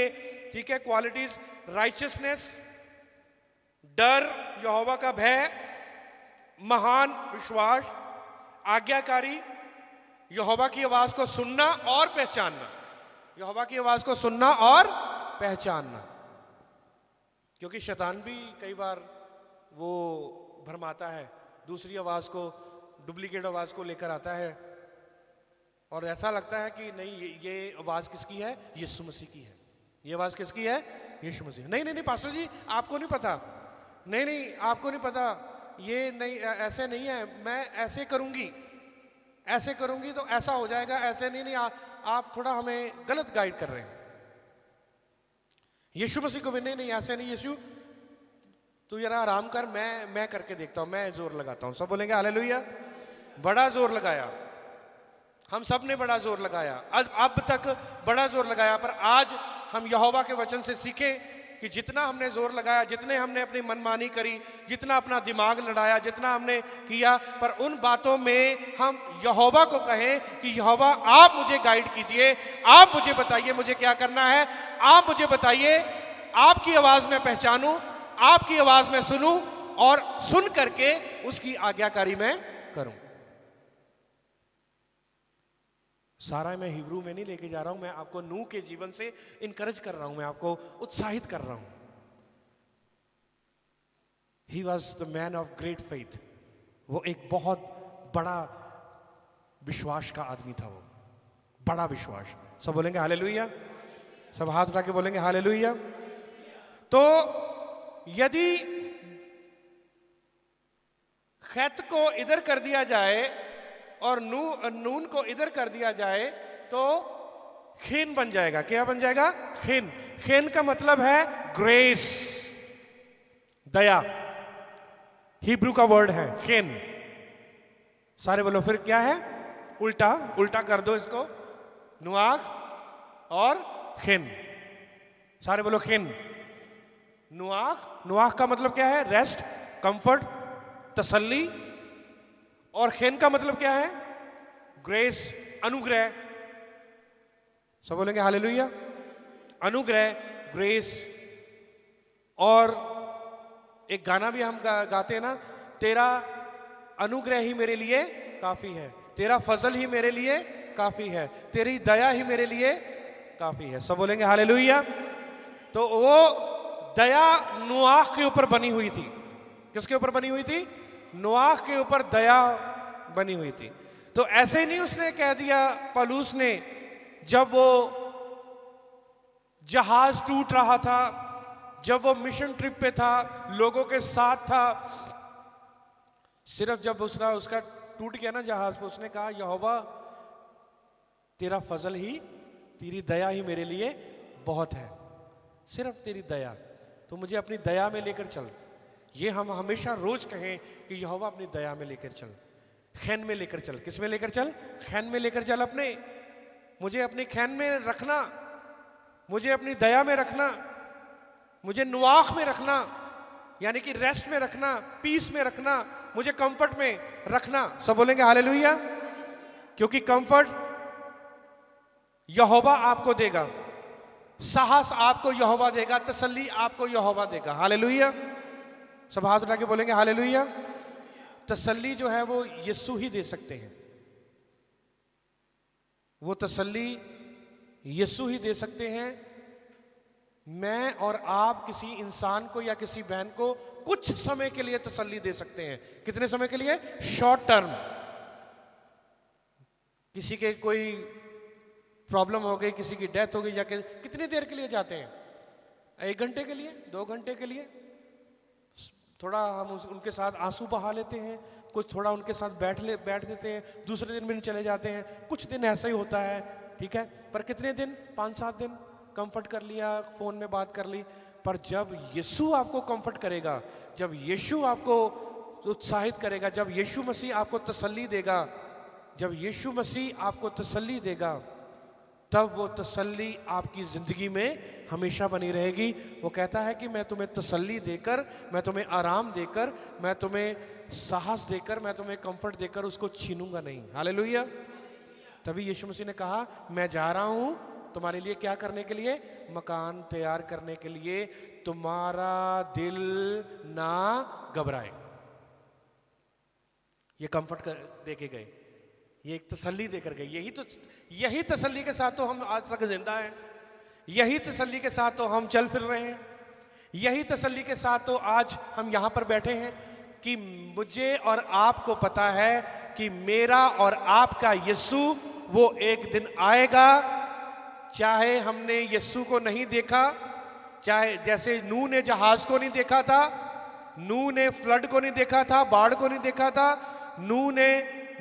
Speaker 1: ठीक है, क्वालिटीज राइचियसनेस, डर, यहोवा का भय, महान विश्वास, आज्ञाकारी, यहोवा की आवाज को सुनना और पहचानना, यहोवा की आवाज को सुनना और पहचानना। क्योंकि शैतान भी कई बार वो भरमाता है, दूसरी आवाज को, डुप्लीकेट आवाज को लेकर आता है और ऐसा लगता है कि नहीं ये आवाज किसकी है, यीशु मसीह की है। ये आवाज किसकी है, यीशु मसीह। नहीं नहीं नहीं पास्टर जी आपको नहीं पता, नहीं नहीं आपको नहीं पता, ये नहीं ऐसे नहीं है, मैं ऐसे करूंगी, ऐसे करूंगी तो ऐसा हो जाएगा, ऐसे नहीं नहीं आप थोड़ा हमें गलत गाइड कर रहे हैं। यीशु मसीह को भी नहीं नहीं ऐसे नहीं, यीशु तू जरा आराम कर, मैं करके देखता हूं, मैं जोर लगाता हूं। सब बोलेंगे हालेलुया। बड़ा जोर लगाया, हम सब ने बड़ा जोर लगाया, अब तक बड़ा जोर लगाया, पर आज हम यहोवा के वचन से सीखें कि जितना हमने जोर लगाया, जितने हमने अपनी मनमानी करी, जितना अपना दिमाग लड़ाया, जितना हमने किया, पर उन बातों में हम यहोवा को कहें कि यहोवा आप मुझे गाइड कीजिए, आप मुझे बताइए मुझे क्या करना है, आप मुझे बताइए, आपकी आवाज में पहचानूं, आपकी आवाज में सुनूं और सुन करके उसकी आज्ञाकारी मैं करूं। सारा मैं हिब्रू में नहीं लेके जा रहा हूं, मैं आपको नूह के जीवन से इनकरेज कर रहा हूं, मैं आपको उत्साहित कर रहा हूं। He was the man of great faith, वो एक बहुत बड़ा विश्वास का आदमी था, वो बड़ा विश्वास। सब बोलेंगे हालेलुया, सब हाथ उठा के बोलेंगे हालेलुया। तो यदि खैत को इधर कर दिया जाए और नून को इधर कर दिया जाए तो खीन बन जाएगा। क्या बन जाएगा, खीन। खीन का मतलब है ग्रेस, दया, हिब्रू का वर्ड है खीन। सारे बोलो फिर क्या है, उल्टा, उल्टा कर दो इसको, नुआख और खीन। सारे बोलो खीन। नुआख, नुआख का मतलब क्या है, रेस्ट, कंफर्ट, तसल्ली। और खैन का मतलब क्या है, ग्रेस, अनुग्रह। सब बोलेंगे हालेलुया। अनुग्रह, ग्रेस। और एक गाना भी हम गाते हैं ना, तेरा अनुग्रह ही मेरे लिए काफी है, तेरा फजल ही मेरे लिए काफी है, तेरी दया ही मेरे लिए काफी है। सब बोलेंगे हालेलुया। तो वो दया नूआह के ऊपर बनी हुई थी। किसके ऊपर बनी हुई थी, नूआह के ऊपर दया बनी हुई थी। तो ऐसे नहीं उसने कह दिया पौलुस ने, जब वो जहाज टूट रहा था, जब वो मिशन ट्रिप पे था, लोगों के साथ था, सिर्फ जब उसका टूट गया ना जहाज पे, उसने कहा यहोवा तेरा फजल ही, तेरी दया ही मेरे लिए बहुत है, सिर्फ तेरी दया, तो मुझे अपनी दया में लेकर चल। ये हम हमेशा रोज कहें कि यहोवा अपनी दया में लेकर चल, खैन में लेकर चल। किस में लेकर चल, खैन में लेकर चल। अपने, मुझे अपनी खैन में रखना, मुझे अपनी दया में रखना, मुझे नुआख में रखना, यानी कि रेस्ट में रखना, पीस में रखना, मुझे कंफर्ट में रखना। सब बोलेंगे हालेलुया। क्योंकि कंफर्ट यहोवा आपको देगा, साहस आपको यहोवा देगा, तसल्ली आपको यहोवा देगा। हालेलुया। सब हाथ उठा के बोलेंगे हालेलुया। तसल्ली जो है वो यीशु ही दे सकते हैं, वो तसल्ली यीशु ही दे सकते हैं। मैं और आप किसी इंसान को या किसी बहन को कुछ समय के लिए तसल्ली दे सकते हैं। कितने समय के लिए, शॉर्ट टर्म। किसी के कोई प्रॉब्लम हो गई, किसी की डेथ हो गई, या कितनी देर के लिए जाते हैं, 1 घंटे के लिए, 2 घंटे के लिए, थोड़ा हम उनके साथ आंसू बहा लेते हैं, कुछ थोड़ा उनके साथ बैठ देते हैं, दूसरे दिन भी चले जाते हैं। कुछ दिन ऐसा ही होता है, ठीक है, पर कितने दिन, 5-7 दिन कंफर्ट कर लिया, फोन में बात कर ली। पर जब यीशु आपको कंफर्ट करेगा, जब यीशु आपको उत्साहित करेगा, जब यीशु मसीह आपको तसल्ली देगा, जब यीशु मसीह आपको तसल्ली देगा, तब वो तसल्ली आपकी जिंदगी में हमेशा बनी रहेगी। वो कहता है कि मैं तुम्हें तसल्ली देकर, मैं तुम्हें आराम देकर, मैं तुम्हें साहस देकर, मैं तुम्हें कंफर्ट देकर उसको छीनूंगा नहीं। हालेलुया। तभी यीशु मसीह ने कहा मैं जा रहा हूं तुम्हारे लिए क्या करने के लिए? मकान तैयार करने के लिए, तुम्हारा दिल ना घबराए। ये कंफर्ट दे के गए, ये एक तसल्ली देकर गए। यही तसल्ली के साथ तो हम आज तक जिंदा हैं, यही तसल्ली के साथ तो हम चल फिर रहे हैं, यही तसल्ली के साथ तो आज हम यहां पर बैठे हैं कि मुझे और आपको पता है कि मेरा और आपका यीशु वो एक दिन आएगा। चाहे हमने यीशु को नहीं देखा, चाहे जैसे नूह ने जहाज को नहीं देखा था, नूह ने फ्लड को नहीं देखा था, बाढ़ को नहीं देखा था, नूह ने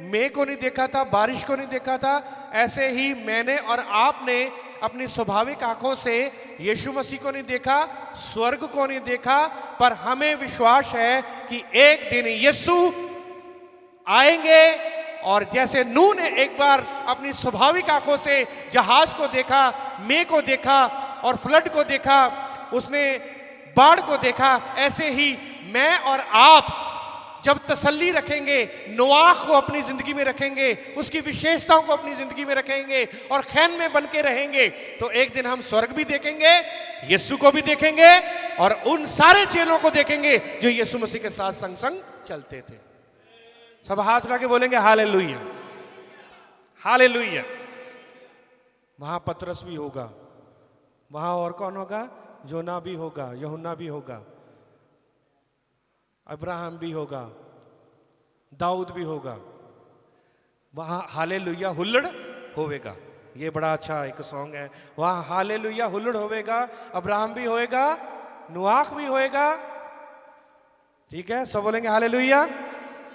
Speaker 1: मेघ को नहीं देखा था, बारिश को नहीं देखा था, ऐसे ही मैंने और आपने अपनी स्वाभाविक आंखों से यीशु मसीह को नहीं देखा, स्वर्ग को नहीं देखा, पर हमें विश्वास है कि एक दिन यीशु आएंगे। और जैसे नूह ने एक बार अपनी स्वाभाविक आंखों से जहाज को देखा, मेघ को देखा और फ्लड को देखा, उसने बाढ़ को देखा, ऐसे ही मैं और आप जब तसल्ली रखेंगे, नोआह को अपनी जिंदगी में रखेंगे, उसकी विशेषताओं को अपनी जिंदगी में रखेंगे और खैन में बन के रहेंगे, तो एक दिन हम स्वर्ग भी देखेंगे, यीशु को भी देखेंगे और उन सारे चेलों को देखेंगे जो यीशु मसीह के साथ संग संग चलते थे। सब हाथ उठा के बोलेंगे हालेलुया, हालेलुया। वहां पतरस भी होगा, वहां और कौन होगा? जोना भी होगा, यूहन्ना भी होगा, अब्राहम भी होगा, दाऊद भी होगा। वहां हालेलुया हुल्लड़ होवेगा। ये बड़ा अच्छा एक सॉन्ग है, वहां हालेलुया हुल्लड़ होवेगा। अब्राहम भी होएगा, नूआख भी होएगा, ठीक है, सब बोलेंगे हालेलुया।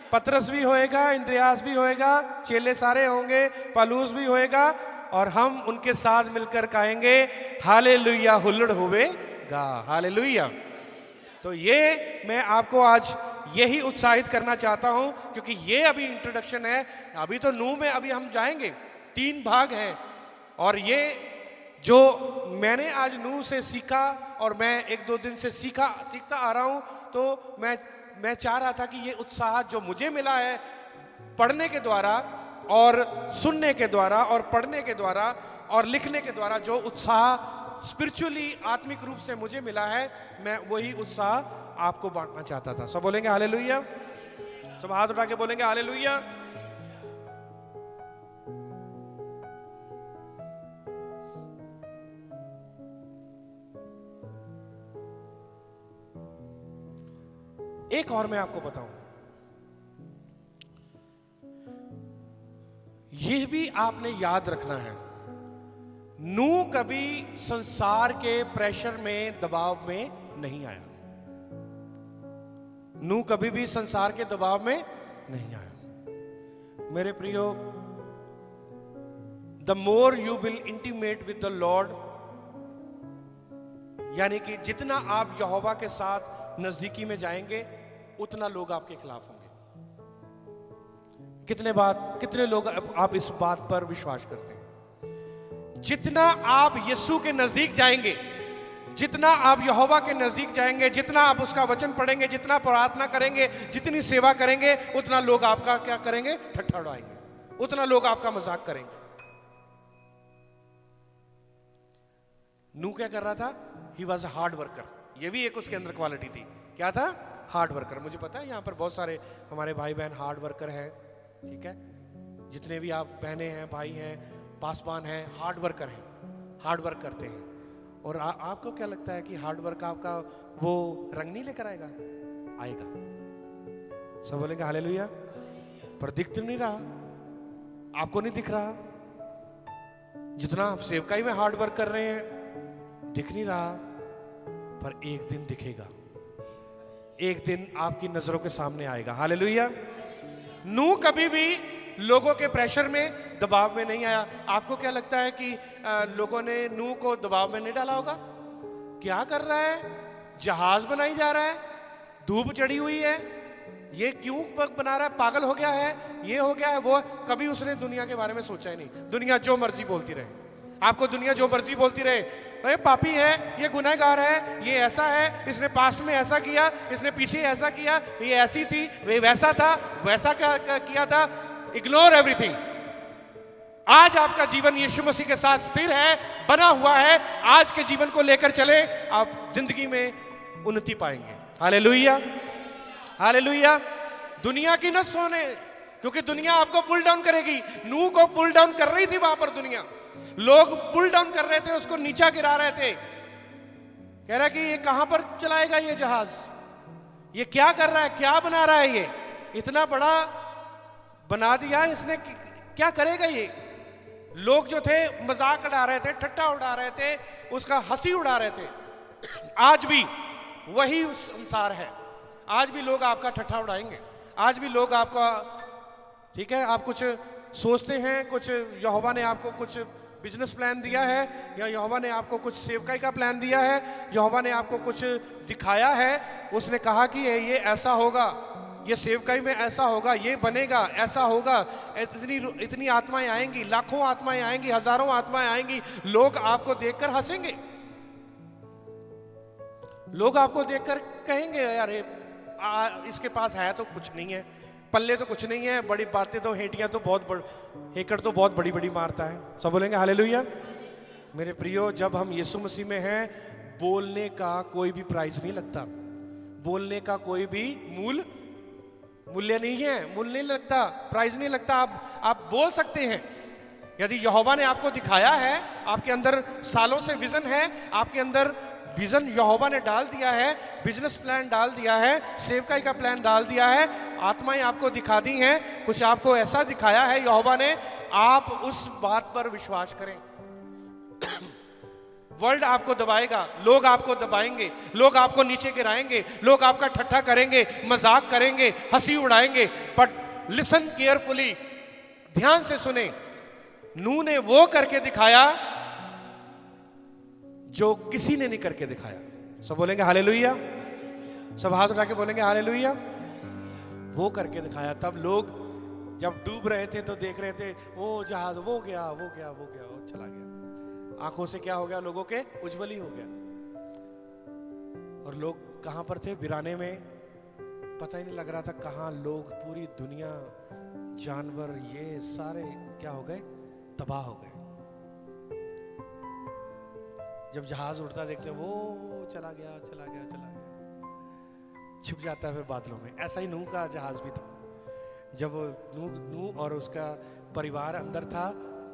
Speaker 1: पतरस भी होएगा, इंद्रियास भी होएगा, चेले सारे होंगे, पलूस भी होएगा और हम उनके साथ मिलकर कहेंगे हालेलुया हुल्लड़ होवेगा, हालेलुया। तो ये मैं आपको आज यही उत्साहित करना चाहता हूं, क्योंकि ये अभी इंट्रोडक्शन है। अभी तो नूह में अभी हम जाएंगे, 3 भाग हैं और ये जो मैंने आज नूह से सीखा और मैं 1-2 दिन से सीखता आ रहा हूं, तो मैं चाह रहा था कि ये उत्साह जो मुझे मिला है पढ़ने के द्वारा और सुनने के द्वारा और पढ़ने के द्वारा और लिखने के द्वारा, जो उत्साह स्पिरिचुअली आत्मिक रूप से मुझे मिला है, मैं वही उत्साह आपको बांटना चाहता था। सब बोलेंगे हालेलुया, सब हाथ उठा के बोलेंगे हालेलुया। एक और मैं आपको बताऊं, यह भी आपने याद रखना है, नूह कभी संसार के प्रेशर में, दबाव में नहीं आया। नूह कभी भी संसार के दबाव में नहीं आया। मेरे प्रियो, the more you will intimate with the Lord, यानी कि जितना आप यहोवा के साथ नजदीकी में जाएंगे, उतना लोग आपके खिलाफ होंगे। कितने लोग आप इस बात पर विश्वास करते हैं? जितना आप यीशु के नजदीक जाएंगे, जितना आप यहोवा के नजदीक जाएंगे, जितना आप उसका वचन पढ़ेंगे, जितना प्रार्थना करेंगे, जितनी सेवा करेंगे, उतना लोग आपका क्या करेंगे? ठट्ठा उड़ाएंगे, उतना लोग आपका मजाक करेंगे। नूह क्या कर रहा था? He was a hard worker. ये भी एक उसके अंदर क्वालिटी थी। क्या था? Hard worker. मुझे पता है यहाँ पर बहुत सारे हमारे भाई बहन हार्ड वर्कर हैं, ठीक है, जितने भी आप बहनें हैं, भाई हैं, पासवान हैं, हार्ड वर्कर हैं, हार्ड वर्क करते हैं। और आपको क्या लगता है कि हार्ड वर्क आपका वो रंग नहीं लेकर आएगा? आएगा। सब बोलेंगे हालेलुया। पर दिख तो नहीं रहा, आपको नहीं दिख रहा, जितना आप सेवकाई में हार्ड वर्क कर रहे हैं दिख नहीं रहा, पर एक दिन दिखेगा, एक दिन आपकी नजरों के सामने आएगा। हालेलुया। नूह कभी भी लोगों के प्रेशर में, दबाव में नहीं आया। आपको क्या लगता है कि लोगों ने नूह को दबाव में नहीं डाला होगा? क्या कर रहा है? जहाज बनाई जा रहा है, धूप चढ़ी हुई है, ये क्यों बना रहा है? पागल हो गया है, ये हो गया है, वो। कभी उसने दुनिया के बारे में सोचा ही नहीं। दुनिया जो मर्जी बोलती रहे, आपको दुनिया जो मर्जी बोलती रहे, अरे पापी है, ये गुनहगार है, ये ऐसा है, इसने पास्ट में ऐसा किया, इसने पीछे ऐसा किया, ये ऐसी थी, वे वैसा था, वैसा किया था। इग्नोर एवरीथिंग, आज आपका जीवन यीशु मसीह के साथ स्थिर है, बना हुआ है। आज के जीवन को लेकर चले, आप जिंदगी में उन्नति पाएंगे। Hallelujah, hallelujah. दुनिया की न सोने, क्योंकि दुनिया आपको पुल डाउन करेगी। नूह को पुल डाउन कर रही थी वहां पर दुनिया, लोग पुल डाउन कर रहे थे, उसको नीचा गिरा रहे थे। कह रहा कि ये कहां पर चलाएगा ये जहाज, ये क्या कर रहा है, क्या बना रहा है, ये इतना बड़ा बना दिया इसने, क्या करेगा ये। लोग जो थे मजाक उड़ा रहे थे, ठट्ठा उड़ा रहे थे, उसका हंसी उड़ा रहे थे। आज भी वही संसार है, आज भी लोग आपका ठट्ठा उड़ाएंगे, आज भी लोग आपका, ठीक है, आप कुछ सोचते हैं, कुछ यहोवा ने आपको कुछ बिजनेस प्लान दिया है, या यहोवा ने आपको कुछ सेवकाई का प्लान दिया है, यहोवा ने आपको कुछ दिखाया है, उसने कहा कि ये ऐसा होगा, ये सेवकाई में ऐसा होगा, ये बनेगा, ऐसा होगा, इतनी आत्माएं आएंगी, लाखों आत्माएं आएंगी, हजारों आत्माएं आएंगी। लोग आपको देखकर हंसेंगे, लोग आपको देखकर कहेंगे यार इसके पास है तो कुछ नहीं है, पल्ले तो कुछ नहीं है, बड़ी बातें तो, हेटियां तो बहुत हेकड़ तो बहुत बड़ी बड़ी मारता है। सब बोलेंगे हालेलुया। मेरे प्रियो, जब हम यीशु मसीह में हैं, बोलने का कोई भी प्राइस नहीं लगता, बोलने का कोई भी मूल्य नहीं है, मूल्य नहीं लगता, प्राइस नहीं लगता। आप बोल सकते हैं। यदि यहोवा ने आपको दिखाया है, आपके अंदर सालों से विजन है, आपके अंदर विजन यहोवा ने डाल दिया है, बिजनेस प्लान डाल दिया है, सेवकाई का प्लान डाल दिया है, आत्माएं आपको दिखा दी हैं, कुछ आपको ऐसा दिखाया है यहोवा ने, आप उस बात पर विश्वास करें। वर्ल्ड आपको दबाएगा, लोग आपको दबाएंगे, लोग आपको नीचे गिराएंगे, लोग आपका ठट्ठा करेंगे, मजाक करेंगे, हंसी उड़ाएंगे, बट लिसन केयरफुली, ध्यान से सुने। नूह ने वो करके दिखाया जो किसी ने नहीं करके दिखाया। सब बोलेंगे हालेलुया, सब हाथ उठा के बोलेंगे हालेलुया। वो करके दिखाया। तब लोग जब डूब रहे थे तो देख रहे थे, वो जहाज वो गया, वो गया, वो गया, वो चला गया। आंखों से क्या हो गया, लोगों के उज्जवल ही हो गया। और लोग कहां पर थे, वीराने में, पता ही नहीं लग रहा था कहां लोग, पूरी दुनिया, जानवर, ये सारे क्या हो गए, तबाह हो गए। जब जहाज उड़ता देखते वो चला गया, चला गया, चला गया, छिप जाता है फिर बादलों में। ऐसा ही नूह का जहाज भी था। जब नूह और उसका परिवार अंदर था,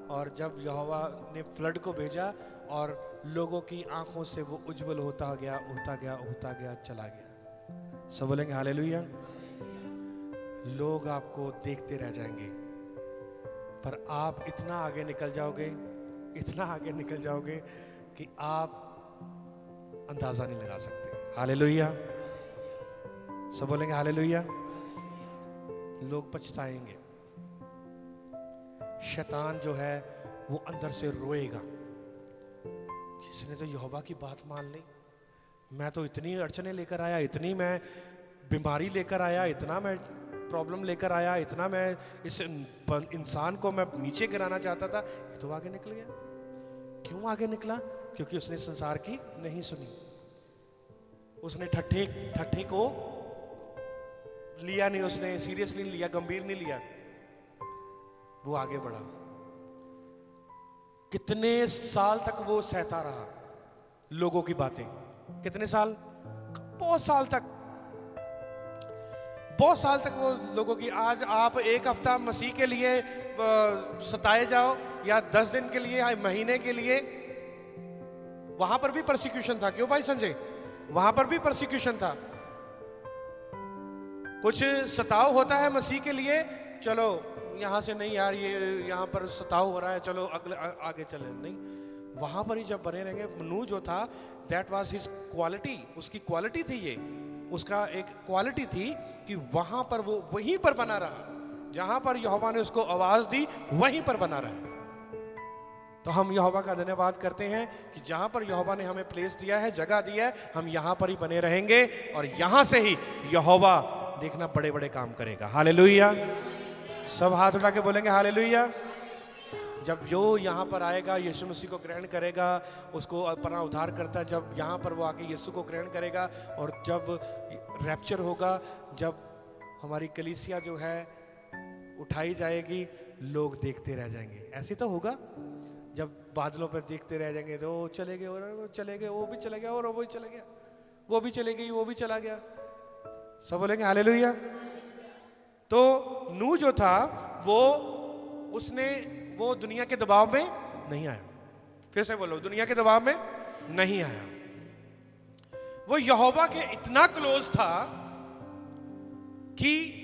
Speaker 1: और जब यहोवा ने फ्लड को भेजा और लोगों की आंखों से वो उज्जवल होता गया, होता गया, होता गया, चला गया। सब बोलेंगे हालेलुया। लोग आपको देखते रह जाएंगे, पर आप इतना आगे निकल जाओगे, इतना आगे निकल जाओगे कि आप अंदाजा नहीं लगा सकते। हालेलुया। सब बोलेंगे हालेलुया। लोग पछताएंगे। शैतान जो है वो अंदर से रोएगा, जिसने तो यहोवा की बात मान ली। मैं तो इतनी अड़चने लेकर आया, इतनी मैं बीमारी लेकर आया, इतना मैं प्रॉब्लम लेकर आया, इतना मैं इस इंसान को मैं नीचे गिराना चाहता था, ये तो आगे निकल गया। क्यों आगे निकला? क्योंकि उसने संसार की नहीं सुनी, उसने ठट्ठे को लिया नहीं, उसने सीरियसली लिया, गंभीर नहीं लिया, वो आगे बढ़ा। कितने साल तक वो सहता रहा लोगों की बातें, कितने साल, बहुत साल तक, बहुत साल तक वो लोगों की। आज आप एक हफ्ता मसीह के लिए सताए जाओ, या 10 दिन के लिए, या महीने के लिए, वहां पर भी परसिक्यूशन था। क्यों भाई संजय? वहां पर भी परसिक्यूशन था। कुछ सताव होता है मसीह के लिए, चलो यहां से नहीं यार, ये यहां पर सताव हो रहा है, चलो अगले आगे चले, नहीं, वहां पर ही जब बने रहेंगे। नूह जो था, दैट वाज हिज क्वालिटी, उसकी क्वालिटी थी, ये उसका एक क्वालिटी थी कि वहां पर वो वहीं पर बना रहा, जहां पर यहोवा ने उसको आवाज दी वहीं पर बना रहा। तो हम यहोवा का धन्यवाद करते हैं कि जहां पर यहोवा ने हमें प्लेस दिया है, जगह दिया है, हम यहां पर ही बने रहेंगे, और यहां से ही यहोवा देखना बड़े बड़े काम करेगा। हालेलुया। सब हाथ उठा के बोलेंगे हालेलुया। जब जो यहाँ पर आएगा, यीशु मसीह को ग्रहण करेगा, उसको अपना उद्धार करता, जब यहाँ पर वो आके यीशु को ग्रहण करेगा, और जब रैप्चर होगा, जब हमारी कलीसिया जो है उठाई जाएगी, लोग देखते रह जाएंगे। ऐसे तो होगा जब बादलों पर देखते रह जाएंगे तो वो चले गए और वो चले गए, वो भी चले गया और वो भी चला गया, वो भी चले गई, वो भी चला गया। सब बोलेंगे हालेलुया। तो नूह जो था वो दुनिया के दबाव में नहीं आया। फिर से बोलो, दुनिया के दबाव में नहीं आया। वो यहोवा के इतना क्लोज था कि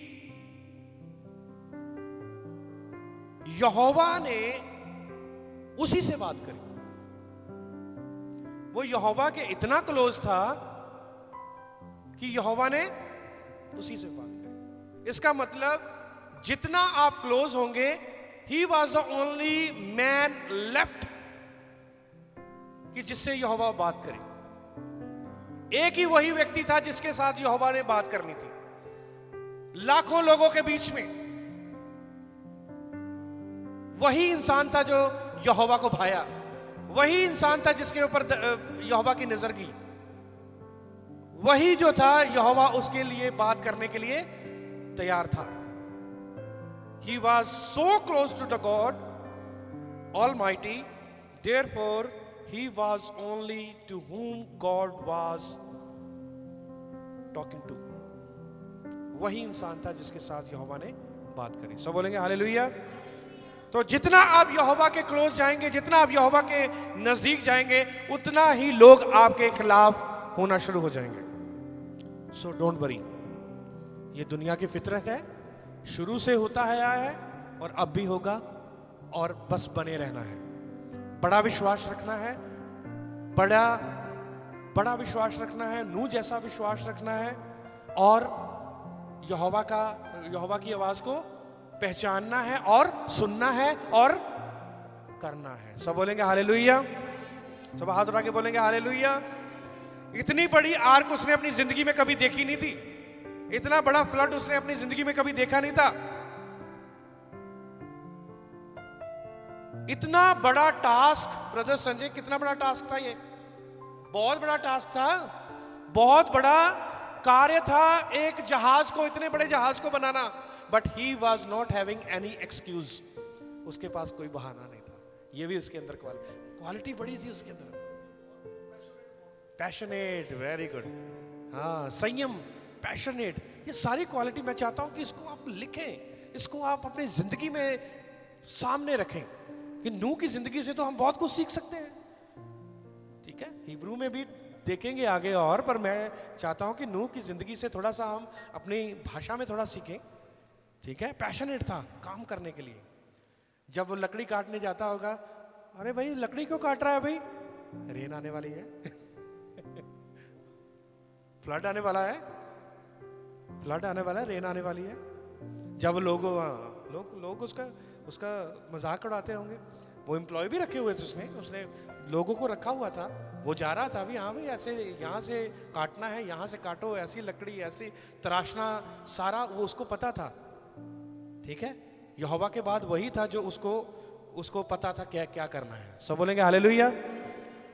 Speaker 1: यहोवा ने उसी से बात करी। वो यहोवा के इतना क्लोज था कि यहोवा ने उसी से बात करी। इसका मतलब जितना आप क्लोज होंगे, he was the only man left कि जिससे यहोवा बात करे। एक ही वही व्यक्ति था जिसके साथ यहोवा ने बात करनी थी। लाखों लोगों के बीच में वही इंसान था जो यहोवा को भाया, वही इंसान था जिसके ऊपर यहोवा की नजर गई, वही जो था यहोवा उसके लिए बात करने के लिए तैयार था। He was so close to the God Almighty, therefore he was only to whom God was talking to. वही इंसान था जिसके साथ यहोवा ने बात करी। सब बोलेंगे हालेलुया। तो जितना आप यहोवा के क्लोज जाएंगे, जितना आप यहोवा के नजदीक जाएंगे, उतना ही लोग आपके खिलाफ होना शुरू हो जाएंगे। सो डोंट वरी, ये दुनिया की फितरत है, शुरू से होता है आया है और अब भी होगा, और बस बने रहना है, बड़ा विश्वास रखना है, बड़ा विश्वास रखना है, नूह जैसा विश्वास रखना है, और यहोवा की आवाज को पहचानना है और सुनना है और करना है। सब बोलेंगे हालेलुया। सब हाथ उठा के बोलेंगे हालेलुया। इतनी बड़ी आर्क उसने अपनी जिंदगी में कभी देखी नहीं थी, इतना बड़ा फ्लड उसने अपनी जिंदगी में कभी देखा नहीं था। इतना बड़ा टास्क, ब्रदर संजय, कितना बड़ा टास्क था ये? बहुत बड़ा टास्क था, बहुत बड़ा कार्य था एक जहाज को, इतने बड़े जहाज को बनाना। But he was not having any excuse, उसके पास कोई बहाना नहीं था। ये भी उसके अंदर क्वालिटी बड़ी थी उसके अंदर। Passionate, very good. हाँ, संयम, पैशनेट, ये सारी क्वालिटी मैं चाहता हूं कि इसको आप लिखें, इसको आप अपनी जिंदगी में सामने रखें कि नूह की जिंदगी से तो हम बहुत कुछ सीख सकते हैं। ठीक है, हिब्रू में भी देखेंगे आगे और, पर मैं चाहता हूं कि नूह की जिंदगी से थोड़ा सा हम अपनी भाषा में थोड़ा सीखें। ठीक है, पैशनेट था काम करने के लिए। जब वो लकड़ी काटने जाता होगा, अरे भाई लकड़ी क्यों काट रहा है भाई? रेन आने वाली है फ्लड आने वाला है, फ्लड आने वाला है, रेन आने वाली है। जब लोग उसका मजाक उड़ाते होंगे। वो एम्प्लॉय भी रखे हुए थे उसने लोगों को रखा हुआ था। वो जा रहा था, भी हाँ भाई ऐसे यहाँ से काटना है, यहाँ से काटो, ऐसी लकड़ी ऐसी तराशना, सारा वो उसको पता था। ठीक है, यहोवा के बाद वही था जो उसको पता था क्या क्या करना है। सब बोलेंगे हालेलुया।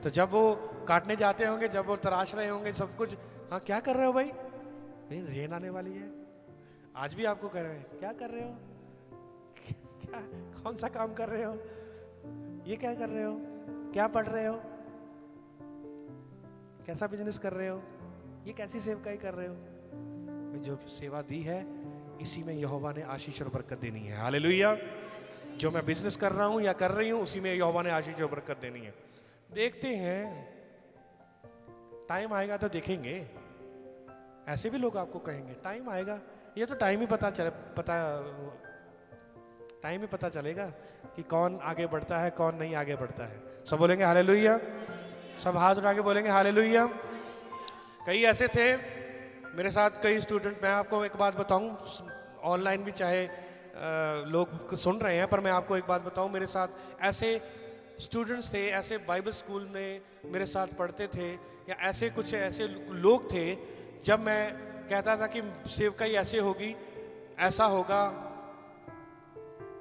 Speaker 1: तो जब वो काटने जाते होंगे, जब वो तराश रहे होंगे सब कुछ, हाँ क्या कर रहे हो भाई? रेन आने वाली है। आज भी आपको कह रहे हैं क्या कर रहे हो, क्या कौन सा काम कर रहे हो, ये क्या कर रहे हो, क्या पढ़ रहे हो, कैसा बिजनेस कर रहे हो, ये कैसी सेवकाई कर रहे हो? जो सेवा दी है इसी में यहोवा ने आशीष और बरकत देनी है। हालेलुया। जो मैं बिजनेस कर रहा हूं या कर रही हूं, उसी में यहोवा ने आशीष और बरकत देनी है। देखते हैं, टाइम आएगा तो देखेंगे। ऐसे भी लोग आपको कहेंगे, टाइम आएगा, ये तो टाइम ही पता चलेगा कि कौन आगे बढ़ता है कौन नहीं आगे बढ़ता है। सब बोलेंगे हालेलुया। सब हाथ उठा के बोलेंगे हालेलुया। कई ऐसे थे मेरे साथ, कई स्टूडेंट, मैं आपको एक बात बताऊं, ऑनलाइन भी चाहे लोग सुन रहे हैं, पर मैं आपको एक बात बताऊं, मेरे साथ ऐसे स्टूडेंट्स थे, ऐसे बाइबल स्कूल में मेरे साथ पढ़ते थे, या ऐसे कुछ ऐसे लोग थे, जब मैं कहता था कि सेवकाई ऐसे होगी, ऐसा होगा,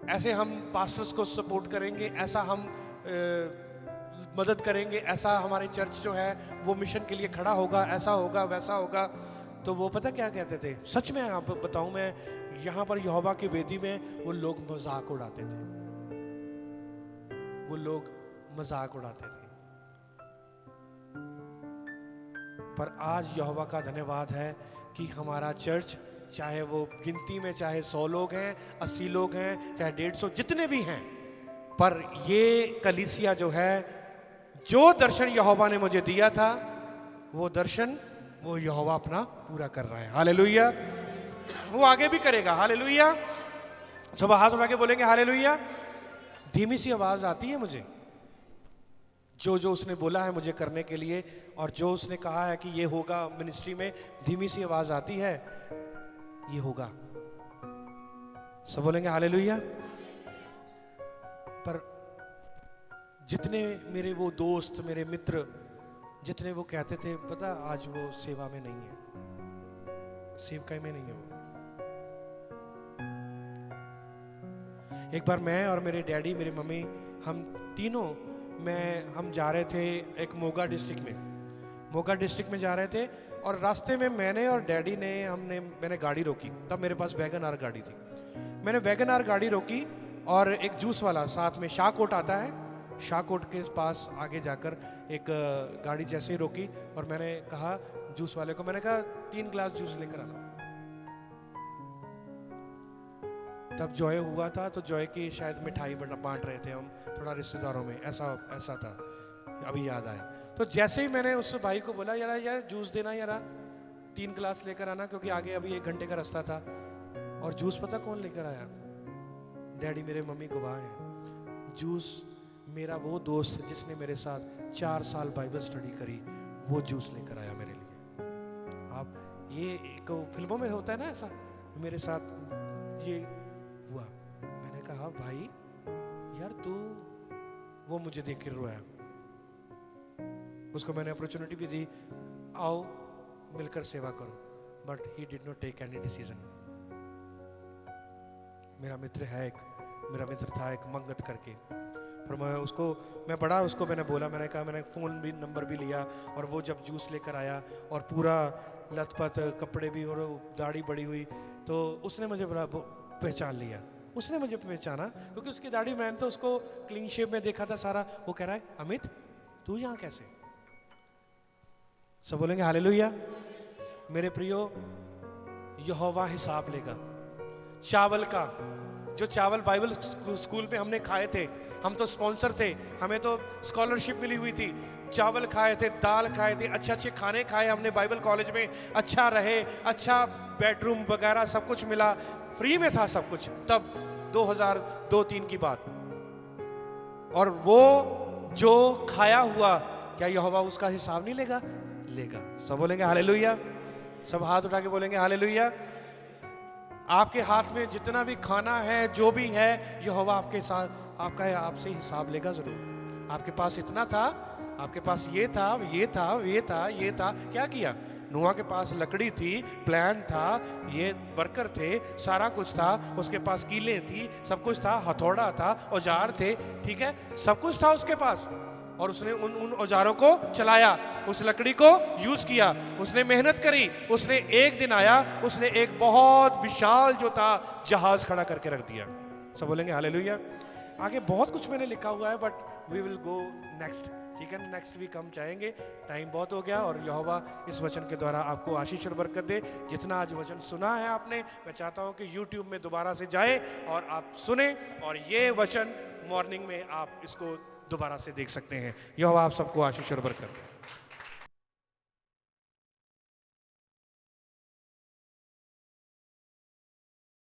Speaker 1: ऐसे हम पास्टर्स को सपोर्ट करेंगे, ऐसा हम मदद करेंगे, ऐसा हमारे चर्च जो है वो मिशन के लिए खड़ा होगा, ऐसा होगा वैसा होगा, तो वो पता क्या कहते थे? सच में आप बताऊं, मैं यहां पर यहोवा की वेदी में वो लोग मजाक उड़ाते थे, वो लोग मजाक उड़ाते थे। पर आज यहोवा का धन्यवाद है कि हमारा चर्च, चाहे वो गिनती में चाहे 100 लोग हैं, 80 लोग हैं, चाहे 150, जितने भी हैं, पर ये कलीसिया जो है, जो दर्शन यहोवा ने मुझे दिया था, वो दर्शन वो यहोवा अपना पूरा कर रहा है। हालेलुया। वो आगे भी करेगा। हालेलुया। सब हाथ उठा के बोलेंगे हालेलुया। धीमी सी आवाज आती है मुझे, जो जो उसने बोला है मुझे करने के लिए, और जो उसने कहा है कि ये होगा मिनिस्ट्री में, धीमी सी आवाज आती है, ये होगा। सब बोलेंगे हालेलुया। पर जितने मेरे वो दोस्त, मेरे मित्र, जितने वो कहते थे, पता आज वो सेवा में नहीं है, सेवकाई में नहीं है वो। एक बार मैं और मेरे डैडी, मेरी मम्मी, हम तीनों हम जा रहे थे एक मोगा डिस्ट्रिक्ट में जा रहे थे, और रास्ते में मैंने और डैडी ने मैंने गाड़ी रोकी। तब मेरे पास वैगन आर गाड़ी थी। मैंने वैगन आर गाड़ी रोकी, और एक जूस वाला साथ में, शाहकोट आता है, शाहकोट के पास आगे जाकर एक गाड़ी जैसे ही रोकी, और मैंने कहा जूस वाले को, मैंने कहा 3 गिलास जूस लेकर आना। तब जॉय हुआ था, तो जॉय की शायद मिठाई बांट रहे थे हम थोड़ा रिश्तेदारों में, ऐसा था, अभी याद आया। तो जैसे ही मैंने उस भाई को बोला, यार जूस देना, यार 3 गिलास लेकर आना, क्योंकि आगे अभी 1 घंटे का रास्ता था। और जूस पता कौन लेकर आया? डैडी मेरे मम्मी गवाह हैं। जूस मेरा वो दोस्त जिसने मेरे साथ 4 साल बाइबल स्टडी करी, वो जूस लेकर आया मेरे लिए। आप ये एक फिल्मों में होता है ना ऐसा, मेरे साथ ये हुआ। मैंने कहा भाई यार तू, वो मुझे देख कर रोया। उसको मैंने अपॉर्चुनिटी भी दी, आओ मिलकर सेवा करो, but he did not take any decision. मेरा मित्र था एक मंगत करके, पर मैंने बोला, मैंने कहा, मैंने फ़ोन भी नंबर भी लिया, और वो जब जूस लेकर आया और पूरा लथपथ कपड़े भी और दाढ़ी बड़ी हुई, तो उसने मुझे बड़ा पहचान लिया। उसने मुझे पहचाना क्योंकि उसकी दाढ़ी, मैंने तो उसको क्लीन शेप में देखा था सारा। वो कह रहा है अमित तू यहाँ कैसे? सब बोलेंगे हालेलुया। मेरे प्रियो, यहोवा हिसाब लेगा। चावल का, जो चावल बाइबल स्कूल में हमने खाए थे, हम तो स्पॉन्सर थे, हमें तो स्कॉलरशिप मिली हुई थी, चावल खाए थे, दाल खाए थे, अच्छे खाने खाए हमने बाइबल कॉलेज में, अच्छा रहे, अच्छा बेडरूम वगैरह सब कुछ मिला, फ्री में था सब कुछ। तब 2002-3 की बात। और वो जो खाया हुआ, क्या यहोवा उसका हिसाब नहीं लेगा? लेगा। सब बोलेंगे हालेलुया। सब हाथ उठा के बोलेंगे हालेलुया। आपके हाथ में जितना भी खाना है, जो भी है, यहोवा आपके साथ आपसे हिसाब लेगा जरूर। आपके पास इतना था, आपके पास ये था, ये था, ये था, ये था, क्या किया? नूह के पास लकड़ी थी, प्लान था, ये वर्कर थे, सारा कुछ था, उसके पास कीलें थी, सब कुछ था, हथौड़ा था, औजार थे, ठीक है, सब कुछ था उसके पास, और उसने उन औजारों को चलाया, उस लकड़ी को यूज किया, उसने मेहनत करी, उसने एक दिन आया, उसने एक बहुत विशाल जो था जहाज खड़ा करके रख दिया। सब बोलेंगे हालेलुया। आगे बहुत कुछ मैंने लिखा हुआ है, but we will go next, ठीक है, नेक्स्ट वीक हम चाहेंगे। टाइम बहुत हो गया, और यहोवा इस वचन के द्वारा आपको आशीष और बरकत दे। जितना आज वचन सुना है आपने, मैं चाहता हूं कि YouTube में दोबारा से जाए और आप सुने, और ये वचन मॉर्निंग में आप इसको दोबारा से देख सकते हैं। यहोवा आप सबको आशीष और बरकत दे।